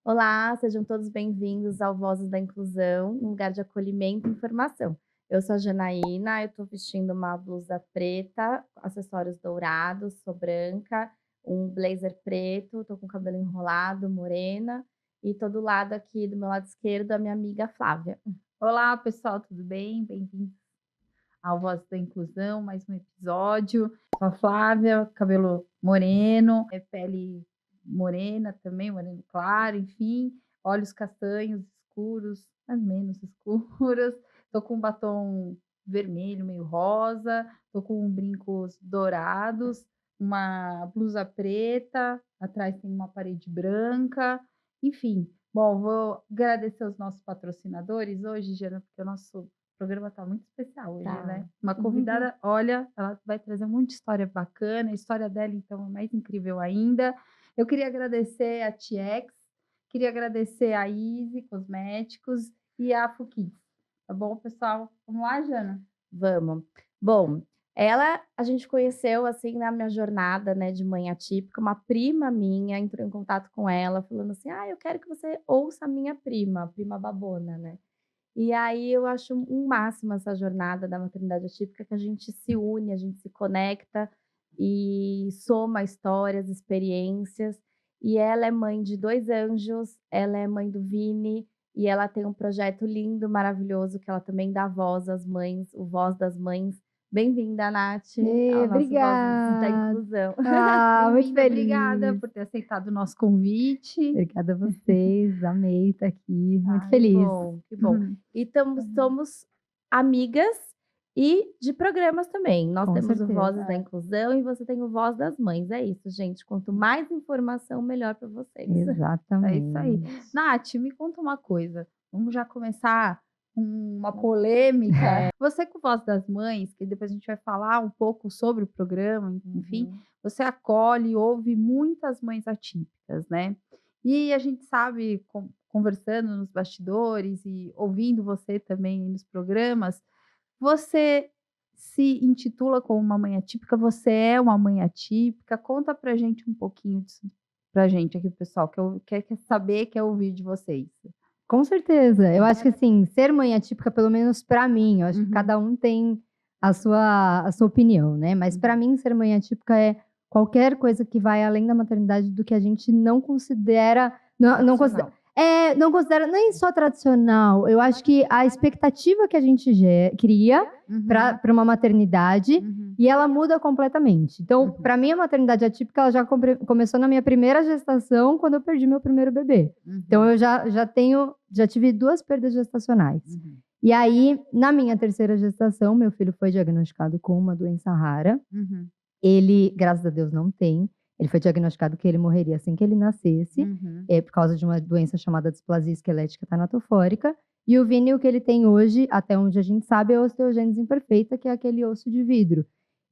Olá, sejam todos bem-vindos ao Vozes da Inclusão, um lugar de acolhimento e informação. Eu sou a Janaína, eu estou vestindo uma blusa preta, acessórios dourados, sou branca, um blazer preto, estou com o cabelo enrolado, morena, e estou do lado aqui, do meu lado esquerdo, a minha amiga Flávia. Olá, pessoal, tudo bem? Bem-vindos ao Voz da Inclusão, mais um episódio. Sou a Flávia, cabelo moreno, pele morena também, moreno claro, enfim, olhos castanhos escuros, mas menos escuros. Tô com um batom vermelho, meio rosa, tô com brincos dourados, uma blusa preta, atrás tem uma parede branca, enfim. Bom, vou agradecer os nossos patrocinadores hoje, Jana, porque o nosso programa está muito especial hoje, Tá. né? Uma convidada, olha, ela vai trazer muita história bacana, a história dela, então, é mais incrível ainda. Eu queria agradecer a TX, queria agradecer a Easy Cosméticos e a Fukids. Tá bom, pessoal? Vamos lá, Jana? Vamos. Bom, a gente conheceu assim na minha jornada, né, de mãe atípica, uma prima minha entrou em contato com ela falando assim: "Ah, eu quero que você ouça a minha prima, a prima babona, né". E aí eu acho um máximo essa jornada da maternidade atípica, que a gente se une, a gente se conecta e soma histórias, experiências. E ela é mãe de 2 anjos, ela é mãe do Vini, e ela tem um projeto lindo, maravilhoso, que ela também dá voz às mães, o Voz das Mães. Bem-vinda, Nath, ao nosso Vozes da Obrigada. Inclusão. Muito Muito obrigada feliz. por ter aceitado o nosso convite. Obrigada a vocês, amei estar aqui, muito Ai, feliz. que bom. E somos amigas e de programas também. Nós Com temos o certeza. Vozes da Inclusão e você tem o Voz das Mães. É isso, gente. Quanto mais informação, melhor para vocês. É Exatamente. isso aí. Nath, me conta uma coisa. Vamos já começar com uma polêmica. Você com Voz das Mães, que depois a gente vai falar um pouco sobre o programa, enfim, você acolhe e ouve muitas mães atípicas, né? E a gente sabe, conversando nos bastidores e ouvindo você também nos programas, você se intitula como uma mãe atípica, você é uma mãe atípica. Conta pra gente um pouquinho disso pra gente aqui, pessoal, que eu quer saber, quer ouvir de vocês. Com certeza. Eu acho que assim, ser mãe atípica, pelo menos para mim, eu acho que cada um tem a sua opinião, né? Mas para mim, ser mãe atípica é qualquer coisa que vai além da maternidade do que a gente não considera, não considera, não considera nem só tradicional. Eu acho que a expectativa que a gente cria para uma maternidade e ela muda completamente. Então, para mim, a maternidade atípica ela já começou na minha primeira gestação, quando eu perdi meu primeiro bebê. Então, eu já tive 2 perdas gestacionais. E aí, na minha terceira gestação, meu filho foi diagnosticado com uma doença rara. Ele, graças a Deus, não tem. Ele foi diagnosticado que ele morreria assim que ele nascesse, por causa de uma doença chamada displasia esquelética tanatofórica. E o Vini, o que ele tem hoje, até onde a gente sabe, é osteogênese imperfeita, que é aquele osso de vidro.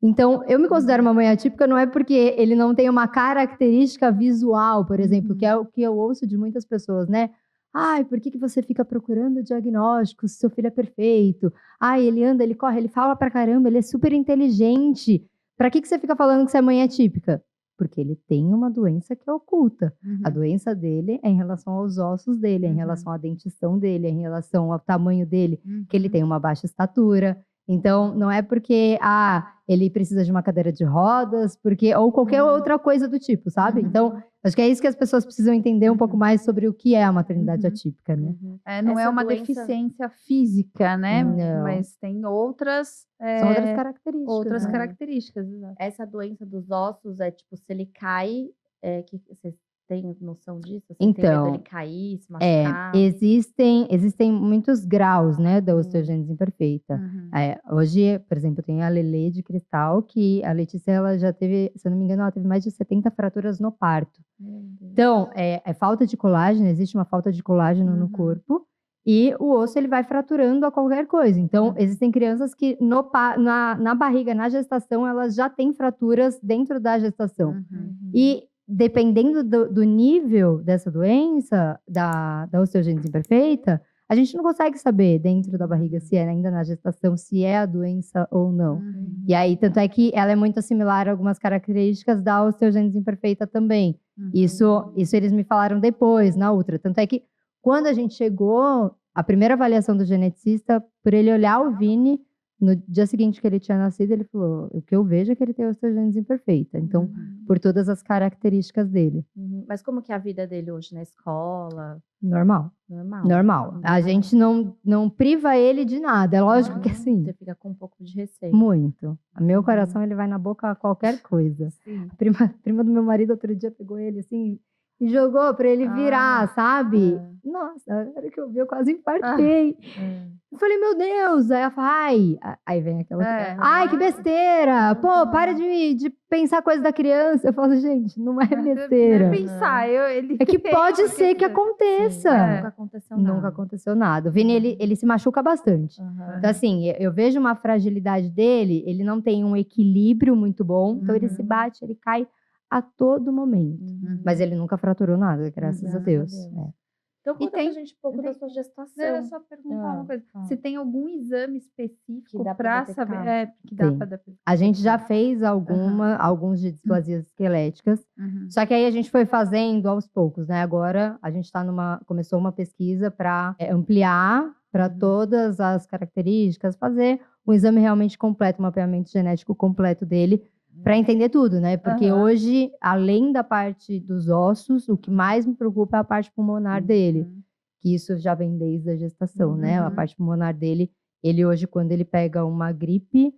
Então, eu me considero uma mãe atípica não é porque ele não tem uma característica visual, por exemplo, que é o que eu ouço de muitas pessoas, né? Ai, por que você fica procurando diagnósticos se seu filho é perfeito? Ai, ele anda, ele corre, ele fala pra caramba, ele é super inteligente. Pra que você fica falando que você é mãe atípica? Porque ele tem uma doença que é oculta. A doença dele é em relação aos ossos dele, é em relação à dentição dele, é em relação ao tamanho dele, que ele tem uma baixa estatura. Então, não é porque ele precisa de uma cadeira de rodas, ou qualquer outra coisa do tipo, sabe? Então, acho que é isso que as pessoas precisam entender um pouco mais sobre o que é a maternidade atípica, né? Não é Essa uma doença- deficiência física, né? Não. Mas tem outras... São outras características. Outras né? características, exato. Essa doença dos ossos é tipo, se ele cai, que vocês têm noção disso? Você Então, tem medo dele cair, se machucar? Existem muitos graus, né, da osteogênese imperfeita. Hoje, por exemplo, tem a Lelê de Cristal, que a Letícia, ela já teve, se eu não me engano, ela teve mais de 70 fraturas no parto. Então, é falta de colágeno, existe uma falta de colágeno no corpo, e o osso ele vai fraturando a qualquer coisa. Então, existem crianças que na barriga, na gestação, elas já têm fraturas dentro da gestação. E dependendo do nível dessa doença, da osteogênese imperfeita, A gente não consegue saber dentro da barriga se é ainda na gestação, se é a doença ou não. E aí, tanto é que ela é muito similar a algumas características da osteogênese imperfeita também. Isso eles me falaram depois, na outra. Tanto é que quando a gente chegou, a primeira avaliação do geneticista, por ele olhar o Vini, no dia seguinte que ele tinha nascido, ele falou, o que eu vejo é que ele tem osteogênese imperfeita. Então, por todas as características dele. Mas como que é a vida dele hoje na escola? Normal. Normal. A gente não priva ele de nada. É lógico que assim. Você fica com um pouco de receio. Muito. Meu coração, ele vai na boca a qualquer coisa. Sim. A prima do meu marido, outro dia, pegou ele assim e jogou pra ele virar, sabe? Nossa, na hora que eu vi, eu quase infartei. Eu falei, meu Deus. Aí ela fala, ai. Aí vem aquela. Ai, que besteira. Pô, para de pensar coisa da criança. Eu falo, gente, não é besteira. Não é pensar. É que pode ser que aconteça. Nunca aconteceu nada. Nunca aconteceu nada. O Vini, ele se machuca bastante. Então, assim, eu vejo uma fragilidade dele, ele não tem um equilíbrio muito bom, então ele se bate, ele cai a todo momento. Mas ele nunca fraturou nada, graças a Deus. Então, conta pra gente um pouco da sua gestação. Eu só perguntar uma coisa. Se tem algum exame específico Que dá pra pra saber? detectar. Que dá Tem. pra detectar. A gente já fez alguns de displasias esqueléticas, só que aí a gente foi fazendo aos poucos, né? Agora a gente começou uma pesquisa para ampliar para todas as características, fazer um exame realmente completo, um mapeamento genético completo dele, para entender tudo, né? Porque hoje, além da parte dos ossos, o que mais me preocupa é a parte pulmonar dele, que isso já vem desde a gestação, né? A parte pulmonar dele, ele hoje, quando ele pega uma gripe,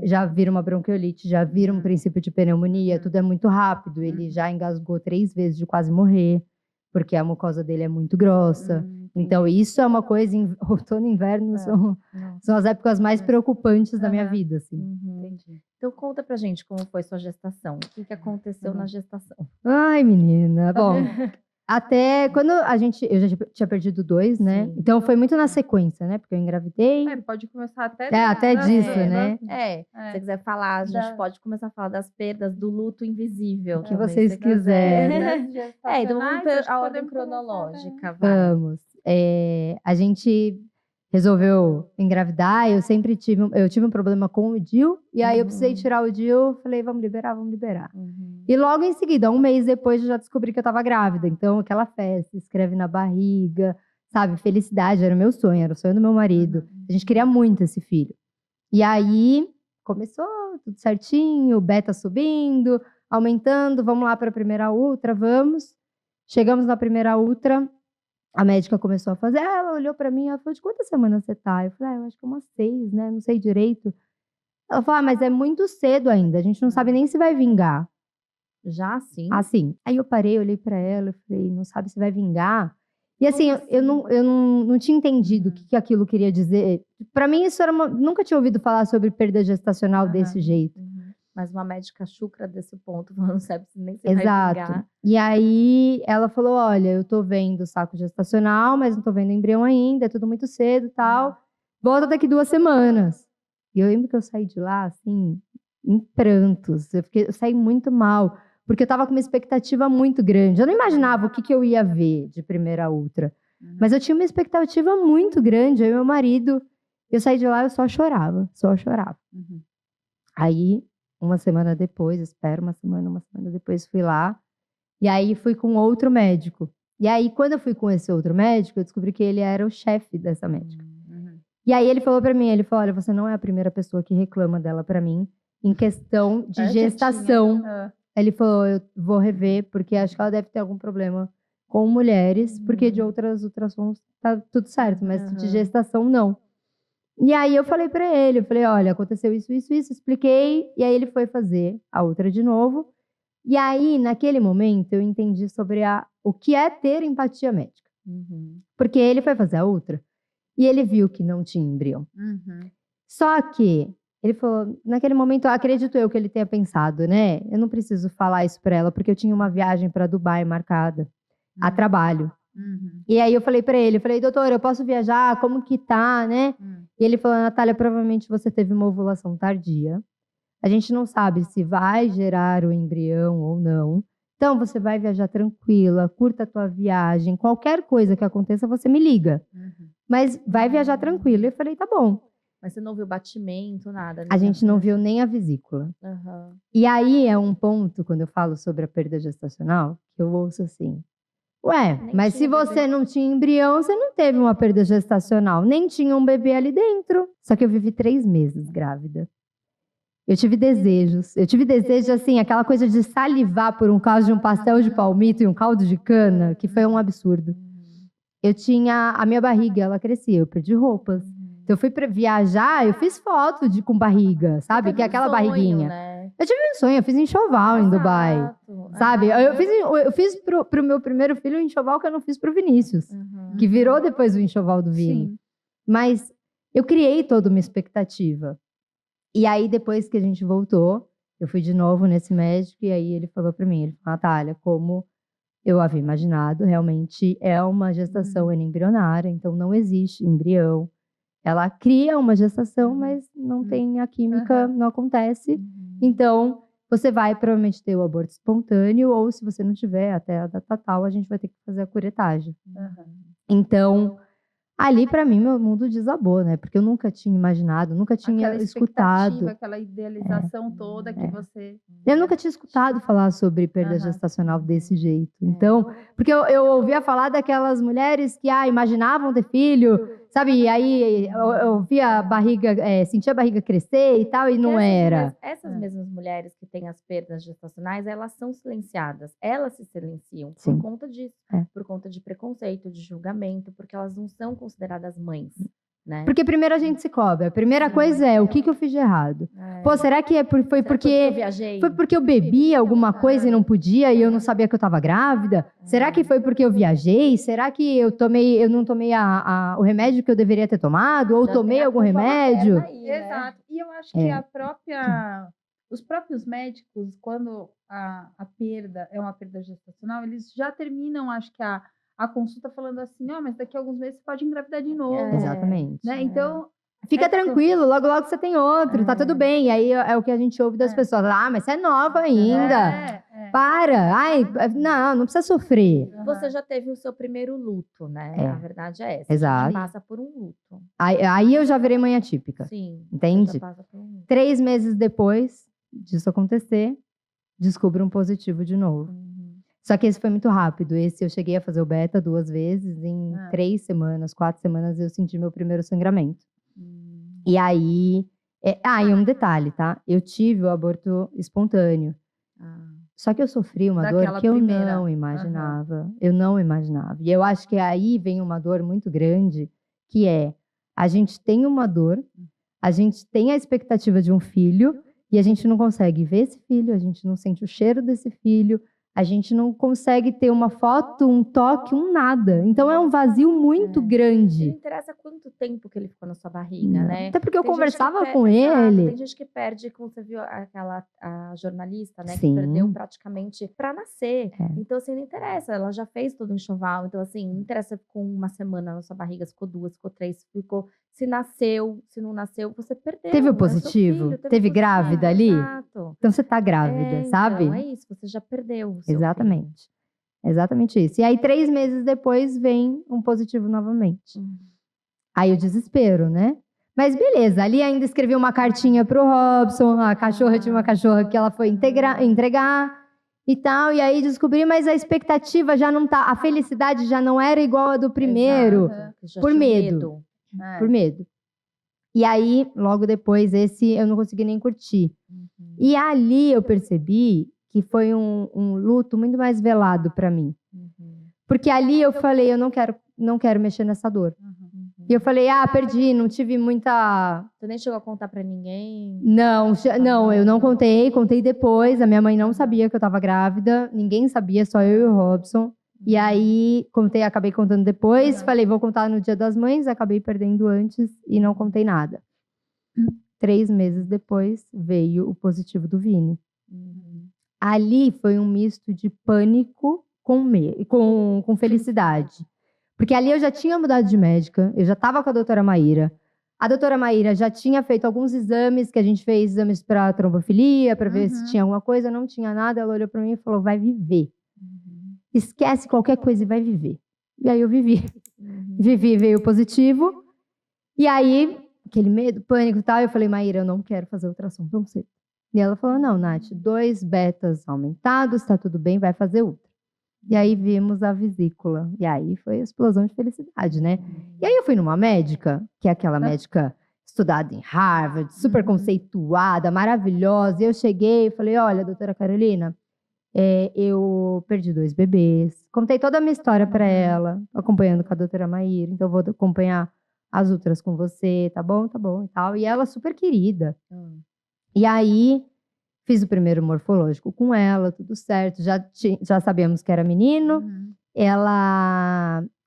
já vira uma bronquiolite, já vira um princípio de pneumonia, tudo é muito rápido. Ele já engasgou 3 vezes de quase morrer, porque a mucosa dele é muito grossa. Então, isso é uma coisa, outono e inverno são as épocas mais preocupantes da minha vida, assim. Entendi. Então, conta pra gente como foi sua gestação. O que aconteceu na gestação? Ai, menina. Bom, até quando eu já tinha perdido 2, né? Sim. Então, foi muito na sequência, né? Porque eu engravidei. Pode começar até... até disso, né? Se você quiser falar, a gente pode começar a falar das perdas, do luto invisível. O que vocês quiserem. Então vamos ver a ordem cronológica. Vamos. A gente resolveu engravidar, eu tive um problema com o DIU, e aí eu precisei tirar o DIU, falei, vamos liberar. E logo em seguida, 1 mês depois, eu já descobri que eu estava grávida, então aquela festa, escreve na barriga, sabe, felicidade, era o meu sonho, era o sonho do meu marido, a gente queria muito esse filho. E aí, começou tudo certinho, beta subindo, aumentando, vamos lá para a primeira ultra, vamos. Chegamos na primeira ultra, a médica começou a fazer, ela olhou pra mim, ela falou, de quantas semanas você tá? Eu falei, eu acho que umas 6, né? Não sei direito. Ela falou, mas é muito cedo ainda, a gente não sabe nem se vai vingar. Já assim? Assim. Aí eu parei, olhei pra ela, eu falei, não sabe se vai vingar? E assim, eu não tinha entendido o que aquilo queria dizer. Pra mim, isso era nunca tinha ouvido falar sobre perda gestacional desse jeito. Mas uma médica chucra desse ponto, não sabe nem se vai vingar. E aí ela falou, olha, eu tô vendo o saco gestacional, mas não tô vendo embrião ainda, é tudo muito cedo e tal. Volta daqui 2 semanas. E eu lembro que eu saí de lá, assim, em prantos. Eu saí muito mal, porque eu tava com uma expectativa muito grande. Eu não imaginava o que eu ia ver de primeira ultra. Mas eu tinha uma expectativa muito grande, eu e meu marido. Eu saí de lá, eu só chorava. Aí... uma semana depois, uma semana depois fui lá. E aí fui com outro médico. E aí, quando eu fui com esse outro médico, eu descobri que ele era o chefe dessa médica. E aí ele falou pra mim, ele falou, olha, você não é a primeira pessoa que reclama dela pra mim em questão de gestação. Ele falou, eu vou rever, porque acho que ela deve ter algum problema com mulheres, porque de outras ultrassons tá tudo certo, mas de gestação não. E aí eu falei pra ele, eu falei, olha, aconteceu isso, expliquei, e aí ele foi fazer a outra de novo. E aí, naquele momento, eu entendi sobre o que é ter empatia médica. Porque ele foi fazer a outra, e ele viu que não tinha embrião. Só que, ele falou, naquele momento, acredito eu que ele tenha pensado, né? Eu não preciso falar isso pra ela, porque eu tinha uma viagem pra Dubai marcada, a trabalho. E aí eu falei pra ele, doutor, eu posso viajar? Como que tá, né? E ele falou, Natália, provavelmente você teve uma ovulação tardia. A gente não sabe se vai gerar o embrião ou não. Então, você vai viajar tranquila, curta a tua viagem, qualquer coisa que aconteça, você me liga. Mas vai viajar tranquila. Eu falei, tá bom. Mas você não viu batimento, nada? A gente não viu nem a vesícula. Aham. E aí é um ponto, quando eu falo sobre a perda gestacional, que eu ouço assim, ué, Nem mas se tinha bebê. você não tinha embrião, você não teve uma perda gestacional, nem tinha um bebê ali dentro. Só que eu vivi 3 meses grávida. Eu tive desejos assim, aquela coisa de salivar por um caso de um pastel de palmito e um caldo de cana, que foi um absurdo. Eu tinha, a minha barriga, ela crescia, eu perdi roupas. Então eu fui pra viajar, eu fiz foto com barriga, sabe? Que é aquela barriguinha. Né? Eu tive um sonho, eu fiz enxoval em Dubai. Exato. Sabe? Eu fiz pro meu primeiro filho um enxoval que eu não fiz pro Vinícius. Que virou depois o enxoval do Vini. Sim. Mas eu criei toda uma expectativa. E aí, depois que a gente voltou, eu fui de novo nesse médico e aí ele falou pra mim, ele falou, Natália, como eu havia imaginado, realmente é uma gestação embrionária, então não existe embrião. Ela cria uma gestação, mas não tem a química, não acontece. Então, você vai provavelmente ter o aborto espontâneo, ou se você não tiver até a data tal, a gente vai ter que fazer a curetagem. Então, ali pra mim, meu mundo desabou, né? Porque eu nunca tinha imaginado, nunca tinha Aquela escutado. expectativa, aquela idealização toda que você... Eu nunca tinha escutado falar sobre perda gestacional desse jeito. Então, porque eu ouvia falar daquelas mulheres que imaginavam ter filho, sabe? E aí eu via a barriga, sentia a barriga crescer e tal, e não era. Essas mesmas mulheres que têm as perdas gestacionais, elas são silenciadas. Elas se silenciam Sim. por conta disso. Por conta de preconceito, de julgamento, porque elas não são consideradas mães. Né? Porque primeiro a gente se cobra. A primeira coisa é, o que eu fiz de errado? Pô, será que foi porque eu viajei? Foi porque eu bebi alguma coisa e não podia e eu não sabia que eu estava grávida? Será que foi porque eu viajei? Será que eu não tomei o remédio que eu deveria ter tomado? Ou Já tomei tem a algum culpa remédio? materna aí, né? Exato. E eu acho que os próprios médicos, quando a perda é uma perda gestacional, eles já terminam, acho que a consulta falando assim, mas daqui a alguns meses você pode engravidar de novo. Exatamente. Né? Então, fica tranquilo, logo logo você tem outro, tá tudo bem. E aí é o que a gente ouve das pessoas. Mas você é nova ainda. Para. Ai, não precisa sofrer. Você já teve o seu primeiro luto, né? A verdade é essa. Exato. A gente passa por um luto. Aí eu já virei mãe atípica. Sim. Entende? Você já passa por um luto. 3 meses depois disso acontecer, descubro um positivo de novo. Só que esse foi muito rápido. Esse eu cheguei a fazer o beta 2 vezes. Em 3 semanas, 4 semanas, eu senti meu primeiro sangramento. E aí... e um detalhe, tá? Eu tive o aborto espontâneo. Só que eu sofri uma dor que eu não imaginava. Eu não imaginava. E eu acho que aí vem uma dor muito grande, que é... A gente tem uma dor, a gente tem a expectativa de um filho, e a gente não consegue ver esse filho, a gente não sente o cheiro desse filho, a gente não consegue ter uma foto, um toque, um nada. Então é um vazio muito grande. Não interessa quanto tempo que ele ficou na sua barriga, né? Até porque eu Tem gente que conversava com Exato, ele. tem gente que perde, como você viu a jornalista, né? Sim. Que perdeu praticamente pra nascer. Então, assim, não interessa. Ela já fez todo o enxoval. Então, assim, não interessa se ficou 1 semana na sua barriga, se ficou 2, ficou 3, ficou... Se nasceu, se não nasceu, você perdeu. Teve o é seu positivo? filho, Teve grávida ali? Exato. Então você tá grávida, sabe? Então, é isso. Você já perdeu o seu Exatamente. Exatamente isso. E aí, 3 meses depois, vem um positivo novamente. Aí o desespero, né? Mas beleza, ali ainda escrevi uma cartinha pro Robson, a cachorra tinha uma cachorra que ela foi entregar e tal, e aí descobri, mas a expectativa já não tá, a felicidade já não era igual a do primeiro, por medo. Por medo. E aí, logo depois, esse eu não consegui nem curtir. E ali eu percebi que foi um luto muito mais velado para mim. Porque ali eu falei, eu não quero mexer nessa dor. E eu falei, perdi, não tive muita... Você nem chegou a contar pra ninguém? Não, eu não contei depois. A minha mãe não sabia que eu estava grávida, ninguém sabia, só eu e o Robson. E aí, acabei contando depois, falei, vou contar no Dia das Mães, acabei perdendo antes e não contei nada. 3 meses depois, veio o positivo do Vini. Ali foi um misto de pânico com felicidade. Porque ali eu já tinha mudado de médica, eu já estava com a doutora Maíra. A doutora Maíra já tinha feito alguns exames, que a gente fez exames para trombofilia, para ver se tinha alguma coisa, não tinha nada. Ela olhou para mim e falou, vai viver. Esquece qualquer coisa e vai viver. E aí eu vivi. Vivi, veio positivo. E aí, aquele medo, pânico e tal, eu falei, Maíra, eu não quero fazer ultrassom tão cedo. E ela falou, não, Nath, 2 betas aumentados, tá tudo bem, vai fazer ultra. E aí vimos a vesícula. E aí foi a explosão de felicidade, né? E aí eu fui numa médica, que é aquela médica estudada em Harvard, super conceituada, maravilhosa. E eu cheguei e falei, olha, doutora Carolina, eu perdi 2 bebês. Contei toda a minha história para ela, acompanhando com a doutora Maíra. Então, eu vou acompanhar as ultras com você, tá bom, e tal. E ela super querida. E aí, fiz o primeiro morfológico com ela, tudo certo. Já sabíamos que era menino.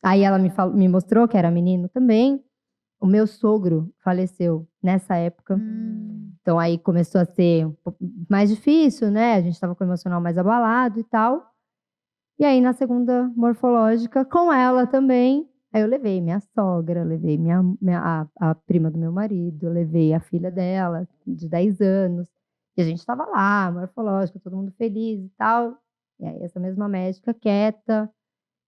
Aí ela me mostrou que era menino também. O meu sogro faleceu nessa época. Então, aí começou a ser um pouco mais difícil, né? A gente estava com o emocional mais abalado e tal. E aí, na segunda morfológica, com ela também, aí eu levei minha sogra, levei a prima do meu marido, levei a filha dela, de 10 anos. E a gente estava lá, morfológica, todo mundo feliz e tal. E aí, essa mesma médica, quieta.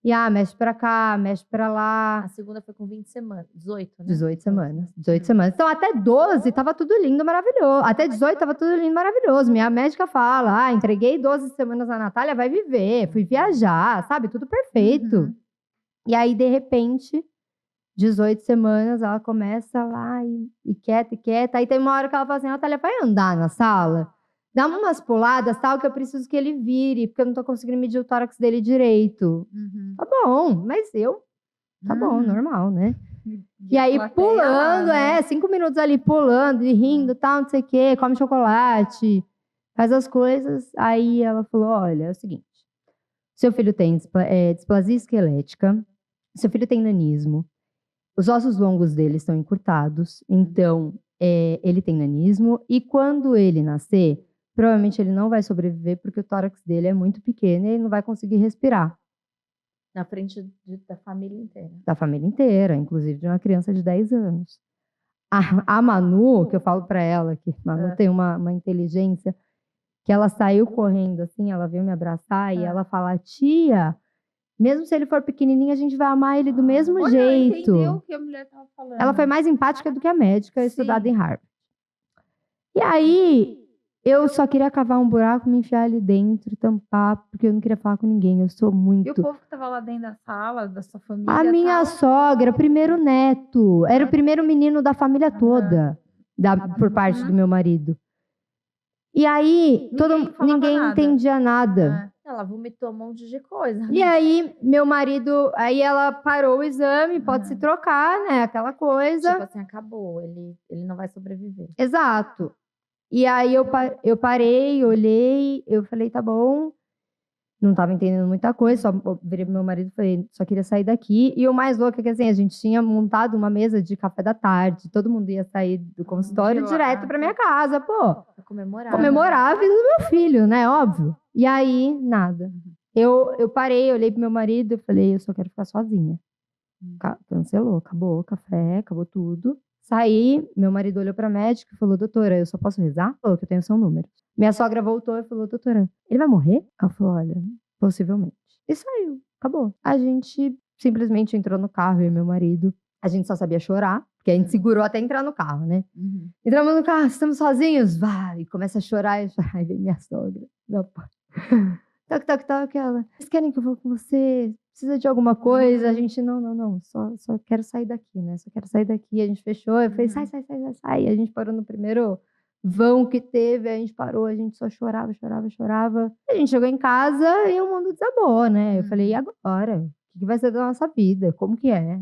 E, mexe pra cá, mexe pra lá. A segunda foi com 20 semanas, 18, né? 18 semanas. 18 semanas. Então, até 12 tava tudo lindo, maravilhoso. Até 18 tava tudo lindo, maravilhoso. Minha médica fala, entreguei 12 semanas à Natália, vai viver. Fui viajar, sabe? Tudo perfeito. E aí, de repente, 18 semanas, ela começa lá e quieta. Aí tem uma hora que ela fala assim, Natália, vai andar na sala? Dá umas puladas, tal, que eu preciso que ele vire, porque eu não tô conseguindo medir o tórax dele direito. Tá bom, mas tá bom, normal, né? E aí pulando, 5 minutos ali pulando e rindo, tal, não sei o quê, come chocolate, faz as coisas. Aí ela falou, olha, é o seguinte, seu filho tem displasia esquelética, seu filho tem nanismo, os ossos longos dele estão encurtados, então ele tem nanismo, e quando ele nascer, provavelmente ele não vai sobreviver porque o tórax dele é muito pequeno e ele não vai conseguir respirar. Na frente da família inteira. Da família inteira, inclusive de uma criança de 10 anos. A Manu, que eu falo pra ela, que Manu tem uma inteligência, que ela saiu correndo assim, ela veio me abraçar e ela fala, tia, mesmo se ele for pequenininho, a gente vai amar ele do mesmo jeito. Ela entendeu o que a mulher tava falando. Ela foi mais empática do que a médica estudada em Harvard. E aí, eu só queria cavar um buraco, me enfiar ali dentro, tampar, porque eu não queria falar com ninguém. Eu sou muito... E o povo que tava lá dentro da sala, da sua família? A minha sogra, primeiro neto. Era o primeiro menino da família toda, por parte do meu marido. E aí, ninguém entendia nada. Ela vomitou um monte de coisa. E aí, meu marido... Aí ela parou o exame, pode se trocar, né? Aquela coisa. Tipo assim, acabou. Ele não vai sobreviver. Exato. E aí eu parei, olhei, eu falei, tá bom. Não tava entendendo muita coisa, só virei pro meu marido e falei, só queria sair daqui. E o mais louco é que assim, a gente tinha montado uma mesa de café da tarde, todo mundo ia sair do consultório direto pra minha casa, pô. Pra comemorar. Comemorar a vida do meu filho, né? Óbvio. E aí, nada. Eu parei, olhei pro meu marido e falei, eu só quero ficar sozinha. Cancelou, acabou o café, acabou tudo. Saí, meu marido olhou pra médica e falou, doutora, eu só posso rezar? Falou que eu tenho seu número. Minha sogra voltou e falou, doutora, ele vai morrer? Ela falou, olha, possivelmente. E saiu, acabou. A gente simplesmente entrou no carro, eu e meu marido. A gente só sabia chorar, porque a gente segurou até entrar no carro, né? Entramos no carro, estamos sozinhos, vai, e começa a chorar. Aí vem minha sogra. Toque, ela. Vocês querem que eu vou com você? Precisa de alguma coisa? A gente, não, só quero sair daqui, né? Só quero sair daqui. A gente fechou, eu falei, sai. E a gente parou no primeiro vão que teve, a gente parou, a gente só chorava. A gente chegou em casa e o mundo desabou, né? Eu falei, e agora? O que vai ser da nossa vida? Como que é?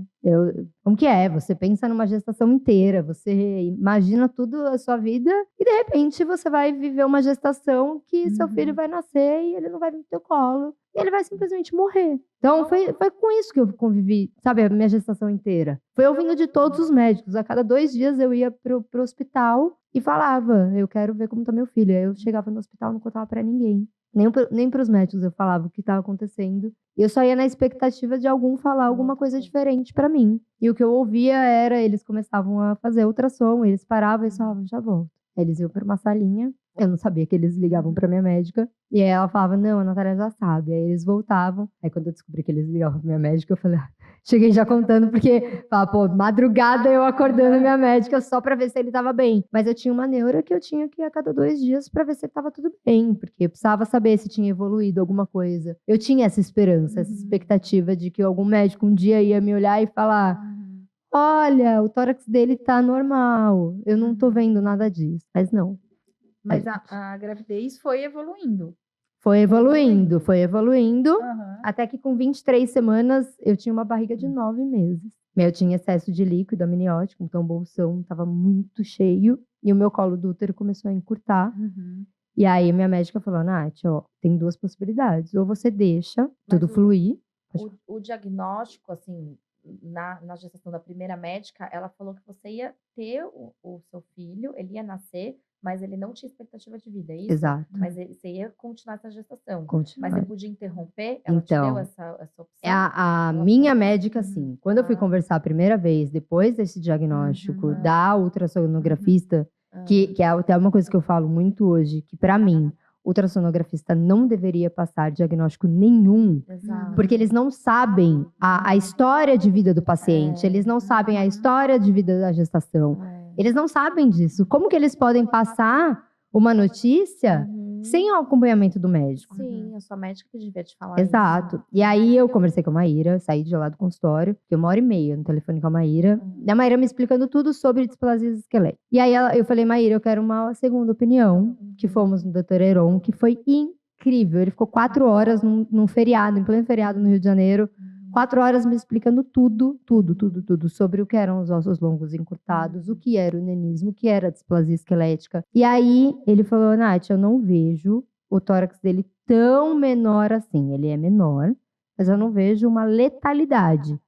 Como que é? Você pensa numa gestação inteira, você imagina tudo a sua vida e de repente você vai viver uma gestação que seu filho vai nascer e ele não vai vir no teu colo e ele vai simplesmente morrer. Então foi com isso que eu convivi, sabe, a minha gestação inteira. Foi ouvindo de todos os médicos. A cada 2 dias eu ia pro hospital e falava, eu quero ver como tá meu filho. Aí eu chegava no hospital e não contava pra ninguém. Nem pros médicos eu falava o que estava acontecendo. E eu só ia na expectativa de algum falar alguma coisa diferente pra mim. E o que eu ouvia era, eles começavam a fazer ultrassom, eles paravam e falavam, já volto. Aí eles iam pra uma salinha, eu não sabia que eles ligavam pra minha médica. E aí ela falava, não, a Natália já sabe. Aí eles voltavam. Aí quando eu descobri que eles ligavam pra minha médica, eu falei, cheguei já contando, porque, madrugada eu acordando minha médica só pra ver se ele tava bem. Mas eu tinha uma neura que eu tinha que ir a cada 2 dias pra ver se ele tava tudo bem, porque eu precisava saber se tinha evoluído alguma coisa. Eu tinha essa esperança, essa expectativa de que algum médico um dia ia me olhar e falar, olha, o tórax dele tá normal, eu não tô vendo nada disso. Mas não. Mas a gravidez foi evoluindo. Foi evoluindo. Até que com 23 semanas eu tinha uma barriga de 9 meses. Eu tinha excesso de líquido amniótico, então o bolsão estava muito cheio. E o meu colo do útero começou a encurtar. E aí a minha médica falou, Nath, tem 2 possibilidades. Ou você deixa tudo fluir. O diagnóstico, assim, na gestação da primeira médica, ela falou que você ia ter o seu filho, ele ia nascer, mas ele não tinha expectativa de vida, é isso? Exato. Mas você ia continuar essa gestação. Continuar. Mas você podia interromper? Ela te deu essa opção? A minha médica, sim. Quando eu fui conversar a primeira vez, depois desse diagnóstico da ultrassonografista, que é até uma coisa que eu falo muito hoje, que pra mim, o ultrassonografista não deveria passar diagnóstico nenhum, porque eles não sabem a história de vida do paciente, eles não sabem a história de vida da gestação, eles não sabem disso. Como que eles podem passar uma notícia sem o acompanhamento do médico? Sim, a sua médica que devia te falar Exato. isso. E aí eu conversei com a Maíra, saí de lá do consultório, fiquei 1h30 no telefone com a Maíra, e a Maíra me explicando tudo sobre displasias esqueléticas. E aí eu falei, Maíra, eu quero uma segunda opinião, que fomos no Dr. Heron, que foi incrível. Ele ficou 4 horas num feriado, em pleno feriado no Rio de Janeiro, 4 horas me explicando tudo sobre o que eram os ossos longos encurtados, o que era o nenismo, o que era a displasia esquelética. E aí ele falou, Nath, eu não vejo o tórax dele tão menor assim. Ele é menor, mas eu não vejo uma letalidade.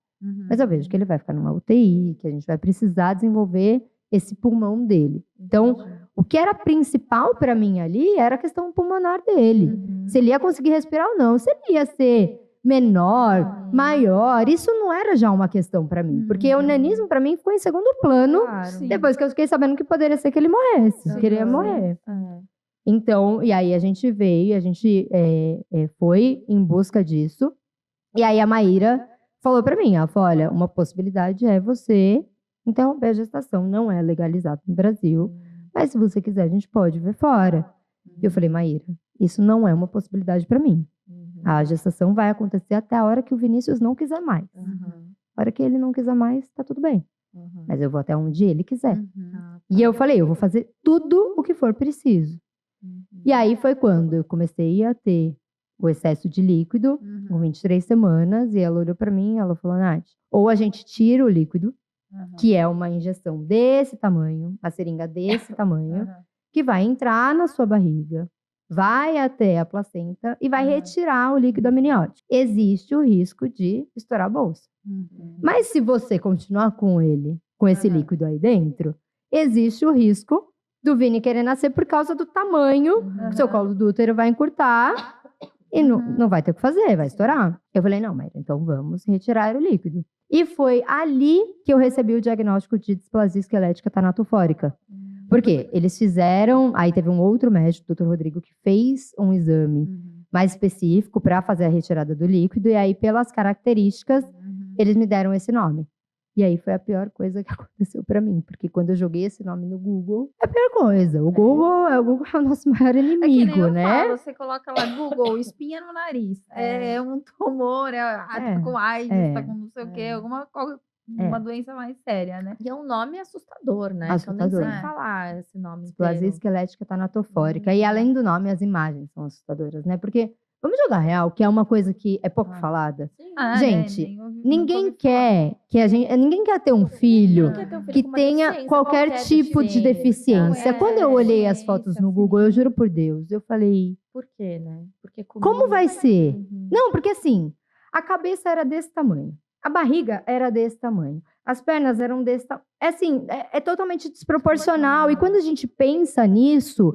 Mas eu vejo que ele vai ficar numa UTI, que a gente vai precisar desenvolver esse pulmão dele. Então, o que era principal para mim ali era a questão pulmonar dele. Se ele ia conseguir respirar ou não, se ele ia ser menor, maior, isso não era já uma questão pra mim, porque o nanismo pra mim ficou em segundo plano, depois que eu fiquei sabendo que poderia ser que ele morresse, que ele ia morrer. Então, e aí a gente veio, a gente foi em busca disso, e aí a Maíra falou pra mim, ela falou, olha, uma possibilidade é você interromper a gestação, não é legalizado no Brasil, mas se você quiser a gente pode ver fora. E eu falei, Maíra, isso não é uma possibilidade pra mim. A gestação vai acontecer até a hora que o Vinícius não quiser mais. A hora que ele não quiser mais, tá tudo bem. Mas eu vou até onde ele quiser. E eu falei, eu vou fazer tudo o que for preciso. E aí foi quando eu comecei a ter o excesso de líquido, com 23 semanas, e ela olhou pra mim e ela falou, Nath, ou a gente tira o líquido, que é uma injeção desse tamanho, uma seringa desse tamanho, que vai entrar na sua barriga, vai até a placenta e vai retirar o líquido amniótico. Existe o risco de estourar a bolsa. Mas se você continuar com ele, com esse líquido aí dentro, existe o risco do Vini querer nascer por causa do tamanho, que seu colo do útero vai encurtar e não vai ter o que fazer, vai estourar. Eu falei, não, Maíra, então vamos retirar o líquido. E foi ali que eu recebi o diagnóstico de displasia esquelética tanatofórica. Por quê? Eles fizeram, aí teve um outro médico, o Dr. Rodrigo, que fez um exame mais específico para fazer a retirada do líquido, e aí pelas características, eles me deram esse nome. E aí foi a pior coisa que aconteceu para mim, porque quando eu joguei esse nome no Google, é a pior coisa. O Google é o nosso maior inimigo, que nem né? Eu falo, você coloca lá Google, espinha no nariz, é um tumor, tá com AIDS, tá com não sei o quê, uma doença mais séria, né? E é um nome assustador, né? Assustador. Que eu nem sei falar esse nome Displasia inteiro. esquelética tanatofórica. E além do nome, as imagens são assustadoras, né? Porque, vamos jogar real, que é uma coisa que é pouco falada. Gente, ninguém quer ter um filho que tenha qualquer tipo de deficiência. Quando eu olhei as fotos no Google, eu juro por Deus, eu falei... Por quê, né? Porque como vai ser? Não, porque assim, a cabeça era desse tamanho. A barriga era desse tamanho. As pernas eram desse tamanho. Assim, é totalmente desproporcional. E quando a gente pensa nisso,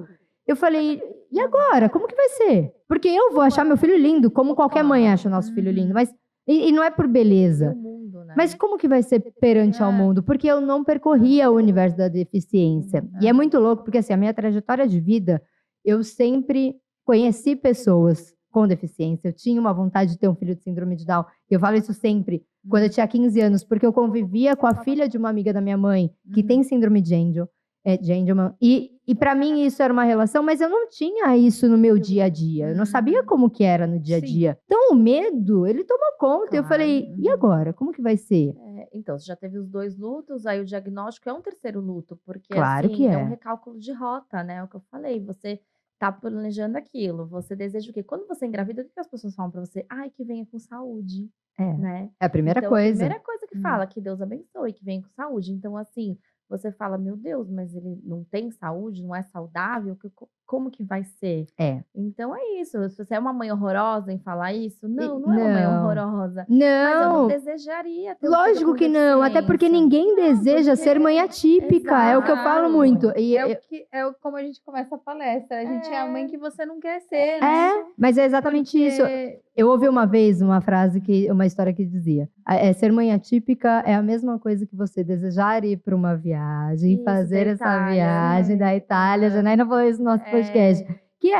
Eu falei, e agora? Como que vai ser? Porque eu vou achar meu filho lindo, como qualquer mãe acha o nosso filho lindo. Mas, e não é por E beleza. o mundo, né? Mas como que vai ser perante ao mundo? Porque eu não percorria o universo da deficiência. E é muito louco, porque assim, a minha trajetória de vida, eu sempre conheci pessoas com deficiência. Eu tinha uma vontade de ter um filho de síndrome de Down. Eu falo isso sempre, quando eu tinha 15 anos, porque eu convivia com a filha de uma amiga da minha mãe, que tem síndrome de Angelman. E para mim isso era uma relação, mas eu não tinha isso no meu dia a dia. Eu não sabia como que era no dia a dia. Então o medo, ele tomou conta. Eu falei, e agora? Como que vai ser? Então, você já teve os 2 lutos, aí o diagnóstico é um terceiro luto, porque Claro assim, que é é. um recálculo de rota, né? É o que eu falei, você tá planejando aquilo, você deseja o quê? Quando você engravida, o que as pessoas falam pra você? Ai, que venha com saúde, né? É a primeira Então, coisa. a primeira coisa que fala, que Deus abençoe, que venha com saúde. Então, assim, você fala, meu Deus, mas ele não tem saúde, não é saudável, como que vai ser? É. Então é isso. Se você é uma mãe horrorosa em falar isso, não é uma mãe Não. horrorosa. Mas eu não Não, desejaria ter um filho lógico com que não. Até porque deficiência. ninguém deseja porque- ser mãe atípica. É o que eu falo Exato. muito. E Como a gente começa a palestra. A gente é a mãe que você não quer ser, né? mas é exatamente isso. Eu ouvi uma vez uma frase, uma história que dizia: ser mãe atípica é a mesma coisa que você desejar ir para uma viagem, Isso, fazer da essa Itália, viagem da Itália. A Janaína falou isso no nosso podcast. É. Que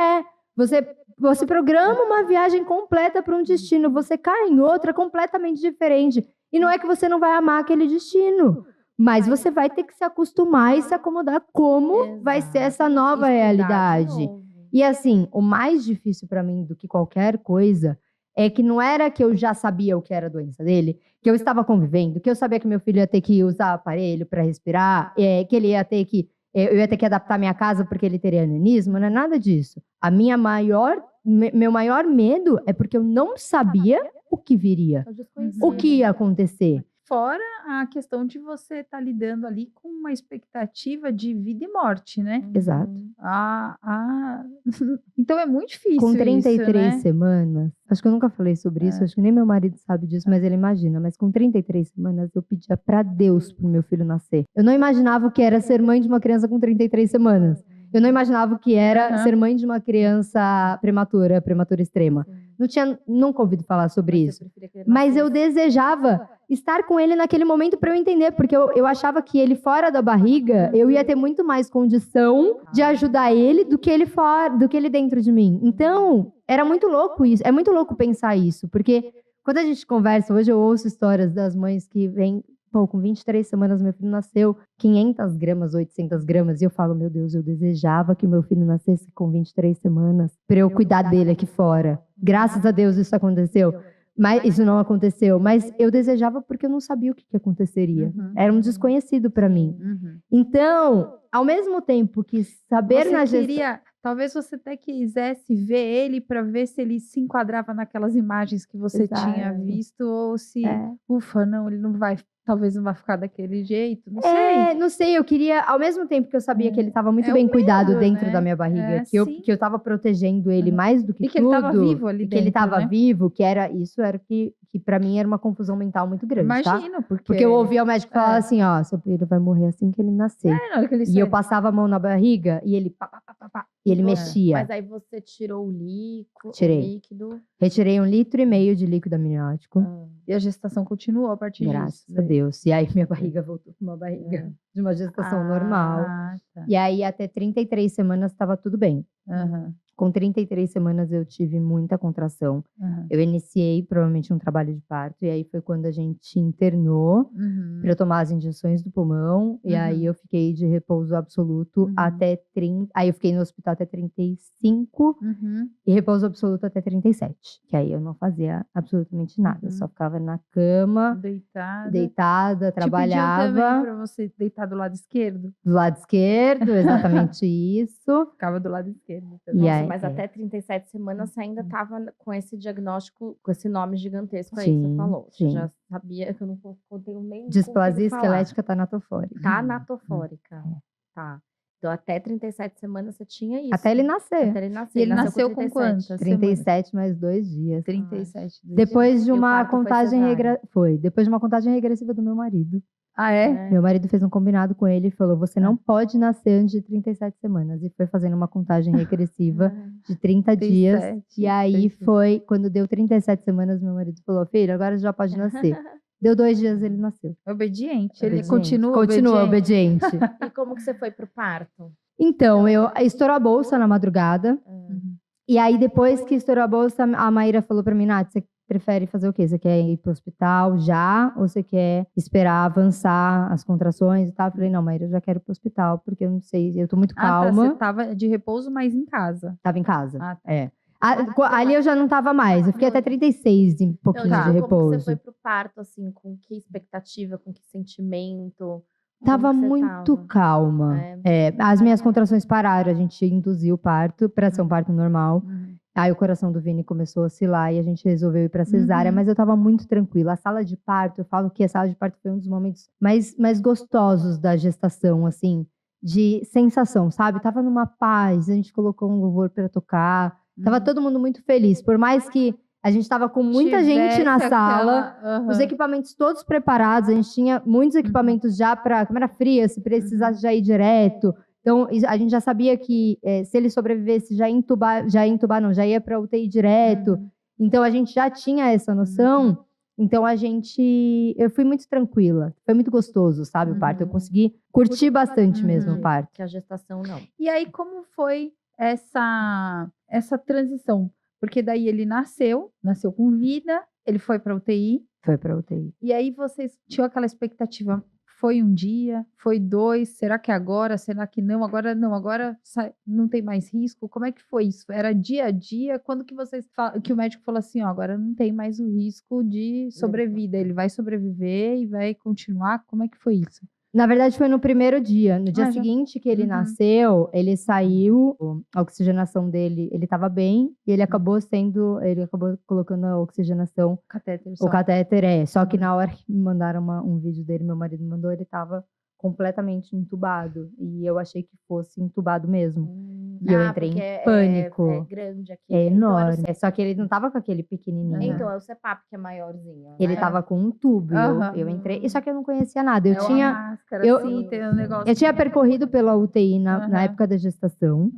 você programa uma viagem completa para um destino, você cai em outra completamente diferente. E não é que você não vai amar aquele destino, mas você vai ter que se acostumar e se acomodar como vai ser essa nova Estudar de realidade. novo. E assim, o mais difícil para mim do que qualquer coisa é que não era que eu já sabia o que era a doença dele, que eu estava convivendo, que eu sabia que meu filho ia ter que usar aparelho para respirar, que ele ia ter que eu ia ter que adaptar minha casa porque ele teria nanismo, não é nada disso. Meu maior medo é porque eu não sabia o que viria, Eu desconhecia. o que ia acontecer. Fora a questão de você estar lidando ali com uma expectativa de vida e morte, né? Exato. Então é muito difícil Com 33 isso, né? semanas, acho que eu nunca falei sobre isso, acho que nem meu marido sabe disso, mas ele imagina. Mas com 33 semanas eu pedia pra Deus pro meu filho nascer. Eu não imaginava o que era ser mãe de uma criança com 33 semanas. Eu não imaginava o que era ser mãe de uma criança prematura extrema. Nunca ouvi falar sobre isso. Mas eu desejava estar com ele naquele momento para eu entender, porque eu achava que ele fora da barriga, eu ia ter muito mais condição de ajudar ele do que ele fora, do que ele dentro de mim. Então, era muito louco isso. É muito louco pensar isso, porque quando a gente conversa, hoje eu ouço histórias das mães que vêm, com 23 semanas meu filho nasceu 500 gramas, 800 gramas, e eu falo, meu Deus, eu desejava que meu filho nascesse com 23 semanas para eu cuidar dele aqui fora. Graças a Deus isso aconteceu. Mas isso não aconteceu, mas eu desejava porque eu não sabia o que aconteceria. Era um desconhecido para mim. Então, ao mesmo tempo que saber na gestação... Talvez você até quisesse ver ele para ver se ele se enquadrava naquelas imagens que você tinha visto, ou se, ufa, não, ele não vai, talvez não vai ficar daquele jeito, não sei. Não sei, eu queria, ao mesmo tempo que eu sabia que ele estava muito bem cuidado dentro da minha barriga, que eu estava protegendo ele mais do que e que tudo. ele estava vivo ali dentro, que ele estava né? vivo, isso era que para mim era uma confusão mental muito grande, Imagino, tá? porque eu ouvia o médico falar assim, ó, seu filho vai morrer assim que ele nascer. E eu passava a mão na barriga e ele pá, pá, pá, pá, pá, e ele mexia. Mas aí você tirou o líquido. Tirei. Retirei 1,5 litro de líquido amniótico. E a gestação continuou a partir Graças disso. a Deus. E aí minha barriga voltou para uma barriga de uma gestação normal. Tá. E aí até 33 semanas estava tudo bem. Com 33 semanas eu tive muita contração. Eu iniciei provavelmente um trabalho de parto. E aí foi quando a gente internou para eu tomar as injeções do pulmão. E aí eu fiquei de repouso absoluto até 30. Aí eu fiquei no hospital até 35. E repouso absoluto até 37. Que aí eu não fazia absolutamente nada. Só ficava na cama, deitada, trabalhava. Te pediam também para você deitar do lado esquerdo? Do lado esquerdo, exatamente isso. Ficava do lado esquerdo. E aí, mas até 37 semanas você ainda estava com esse diagnóstico, com esse nome gigantesco aí que você falou. Você já sabia que eu não tenho nem. Displasia esquelética tanatofórica. Tanatofórica. Tá. Então, até 37 semanas você tinha isso. Até ele nascer. Até ele nascer. E ele nasceu com quantas? 37 mais 2 dias. 37 dias. Depois de uma parto foi contagem cesárea? Foi. Depois de uma contagem regressiva do meu marido. Ah, é? Meu marido fez um combinado com ele e falou: você não pode nascer antes de 37 semanas. E foi fazendo uma contagem regressiva de 30 dias. 37, E aí foi, quando deu 37 semanas, meu marido falou: filho, agora já pode nascer. Deu 2 dias, ele nasceu. Obediente. Ele Obediente. continua obediente. E como que você foi pro parto? Então, estourou a bolsa na madrugada. E aí, depois que estourou a bolsa, a Maíra falou pra mim: Nath, você prefere fazer o quê? Você quer ir pro hospital já? Ou você quer esperar avançar as contrações e tal? Eu falei: não, Maíra, eu já quero ir pro hospital, porque eu não sei, eu tô muito calma. Você tava de repouso, mas em casa. Tava em casa. Ah, tá. É. Ali eu já não tava mais. Eu fiquei até 36 e pouquinho Não, de Como que repouso. você foi pro parto, assim, com que expectativa, com que sentimento? Tava Como que você muito tava? calma. As minhas contrações pararam, a gente induziu o parto para ser um parto normal. Aí o coração do Vini começou a oscilar e a gente resolveu ir pra cesárea, mas eu tava muito tranquila. A sala de parto, eu falo que a sala de parto foi um dos momentos mais gostosos da gestação, assim, de sensação, sabe? Tava numa paz, a gente colocou um louvor pra tocar, tava todo mundo muito feliz. Por mais que a gente tava com muita gente na sala, os equipamentos todos preparados, a gente tinha muitos equipamentos já pra câmera fria, se precisasse já ir direto. Então, a gente já sabia que se ele sobrevivesse, já ia para UTI direto. Então, a gente já tinha essa noção. Então, eu fui muito tranquila. Foi muito gostoso, sabe, o parto. Eu consegui curtir bastante mesmo o parto. Que a gestação não. E aí, como foi essa transição? Porque daí ele nasceu com vida, ele foi para UTI. Foi para UTI. E aí, vocês tinham aquela expectativa... Foi um dia, foi 2, será que é agora, será que não? Agora não tem mais risco? Como é que foi isso? Era dia a dia? Quando que que o médico falou assim, ó, agora não tem mais o risco de sobrevida, ele vai sobreviver e vai continuar? Como é que foi isso? Na verdade, foi no primeiro dia. No dia seguinte que ele nasceu, ele saiu, a oxigenação dele, ele estava bem, e ele acabou colocando a oxigenação. O catéter, só que na hora que me mandaram um vídeo dele, meu marido mandou, ele estava completamente entubado. E eu achei que fosse entubado mesmo. E eu entrei em pânico. É grande aqui. É enorme. Só que ele não tava com aquele pequenininho. Então, é o CPAP que é maiorzinho. Ele tava com um tubo. Eu entrei. Só que eu não conhecia nada. Eu tinha. Máscara, tem um negócio. Eu tinha percorrido pela UTI na época da gestação.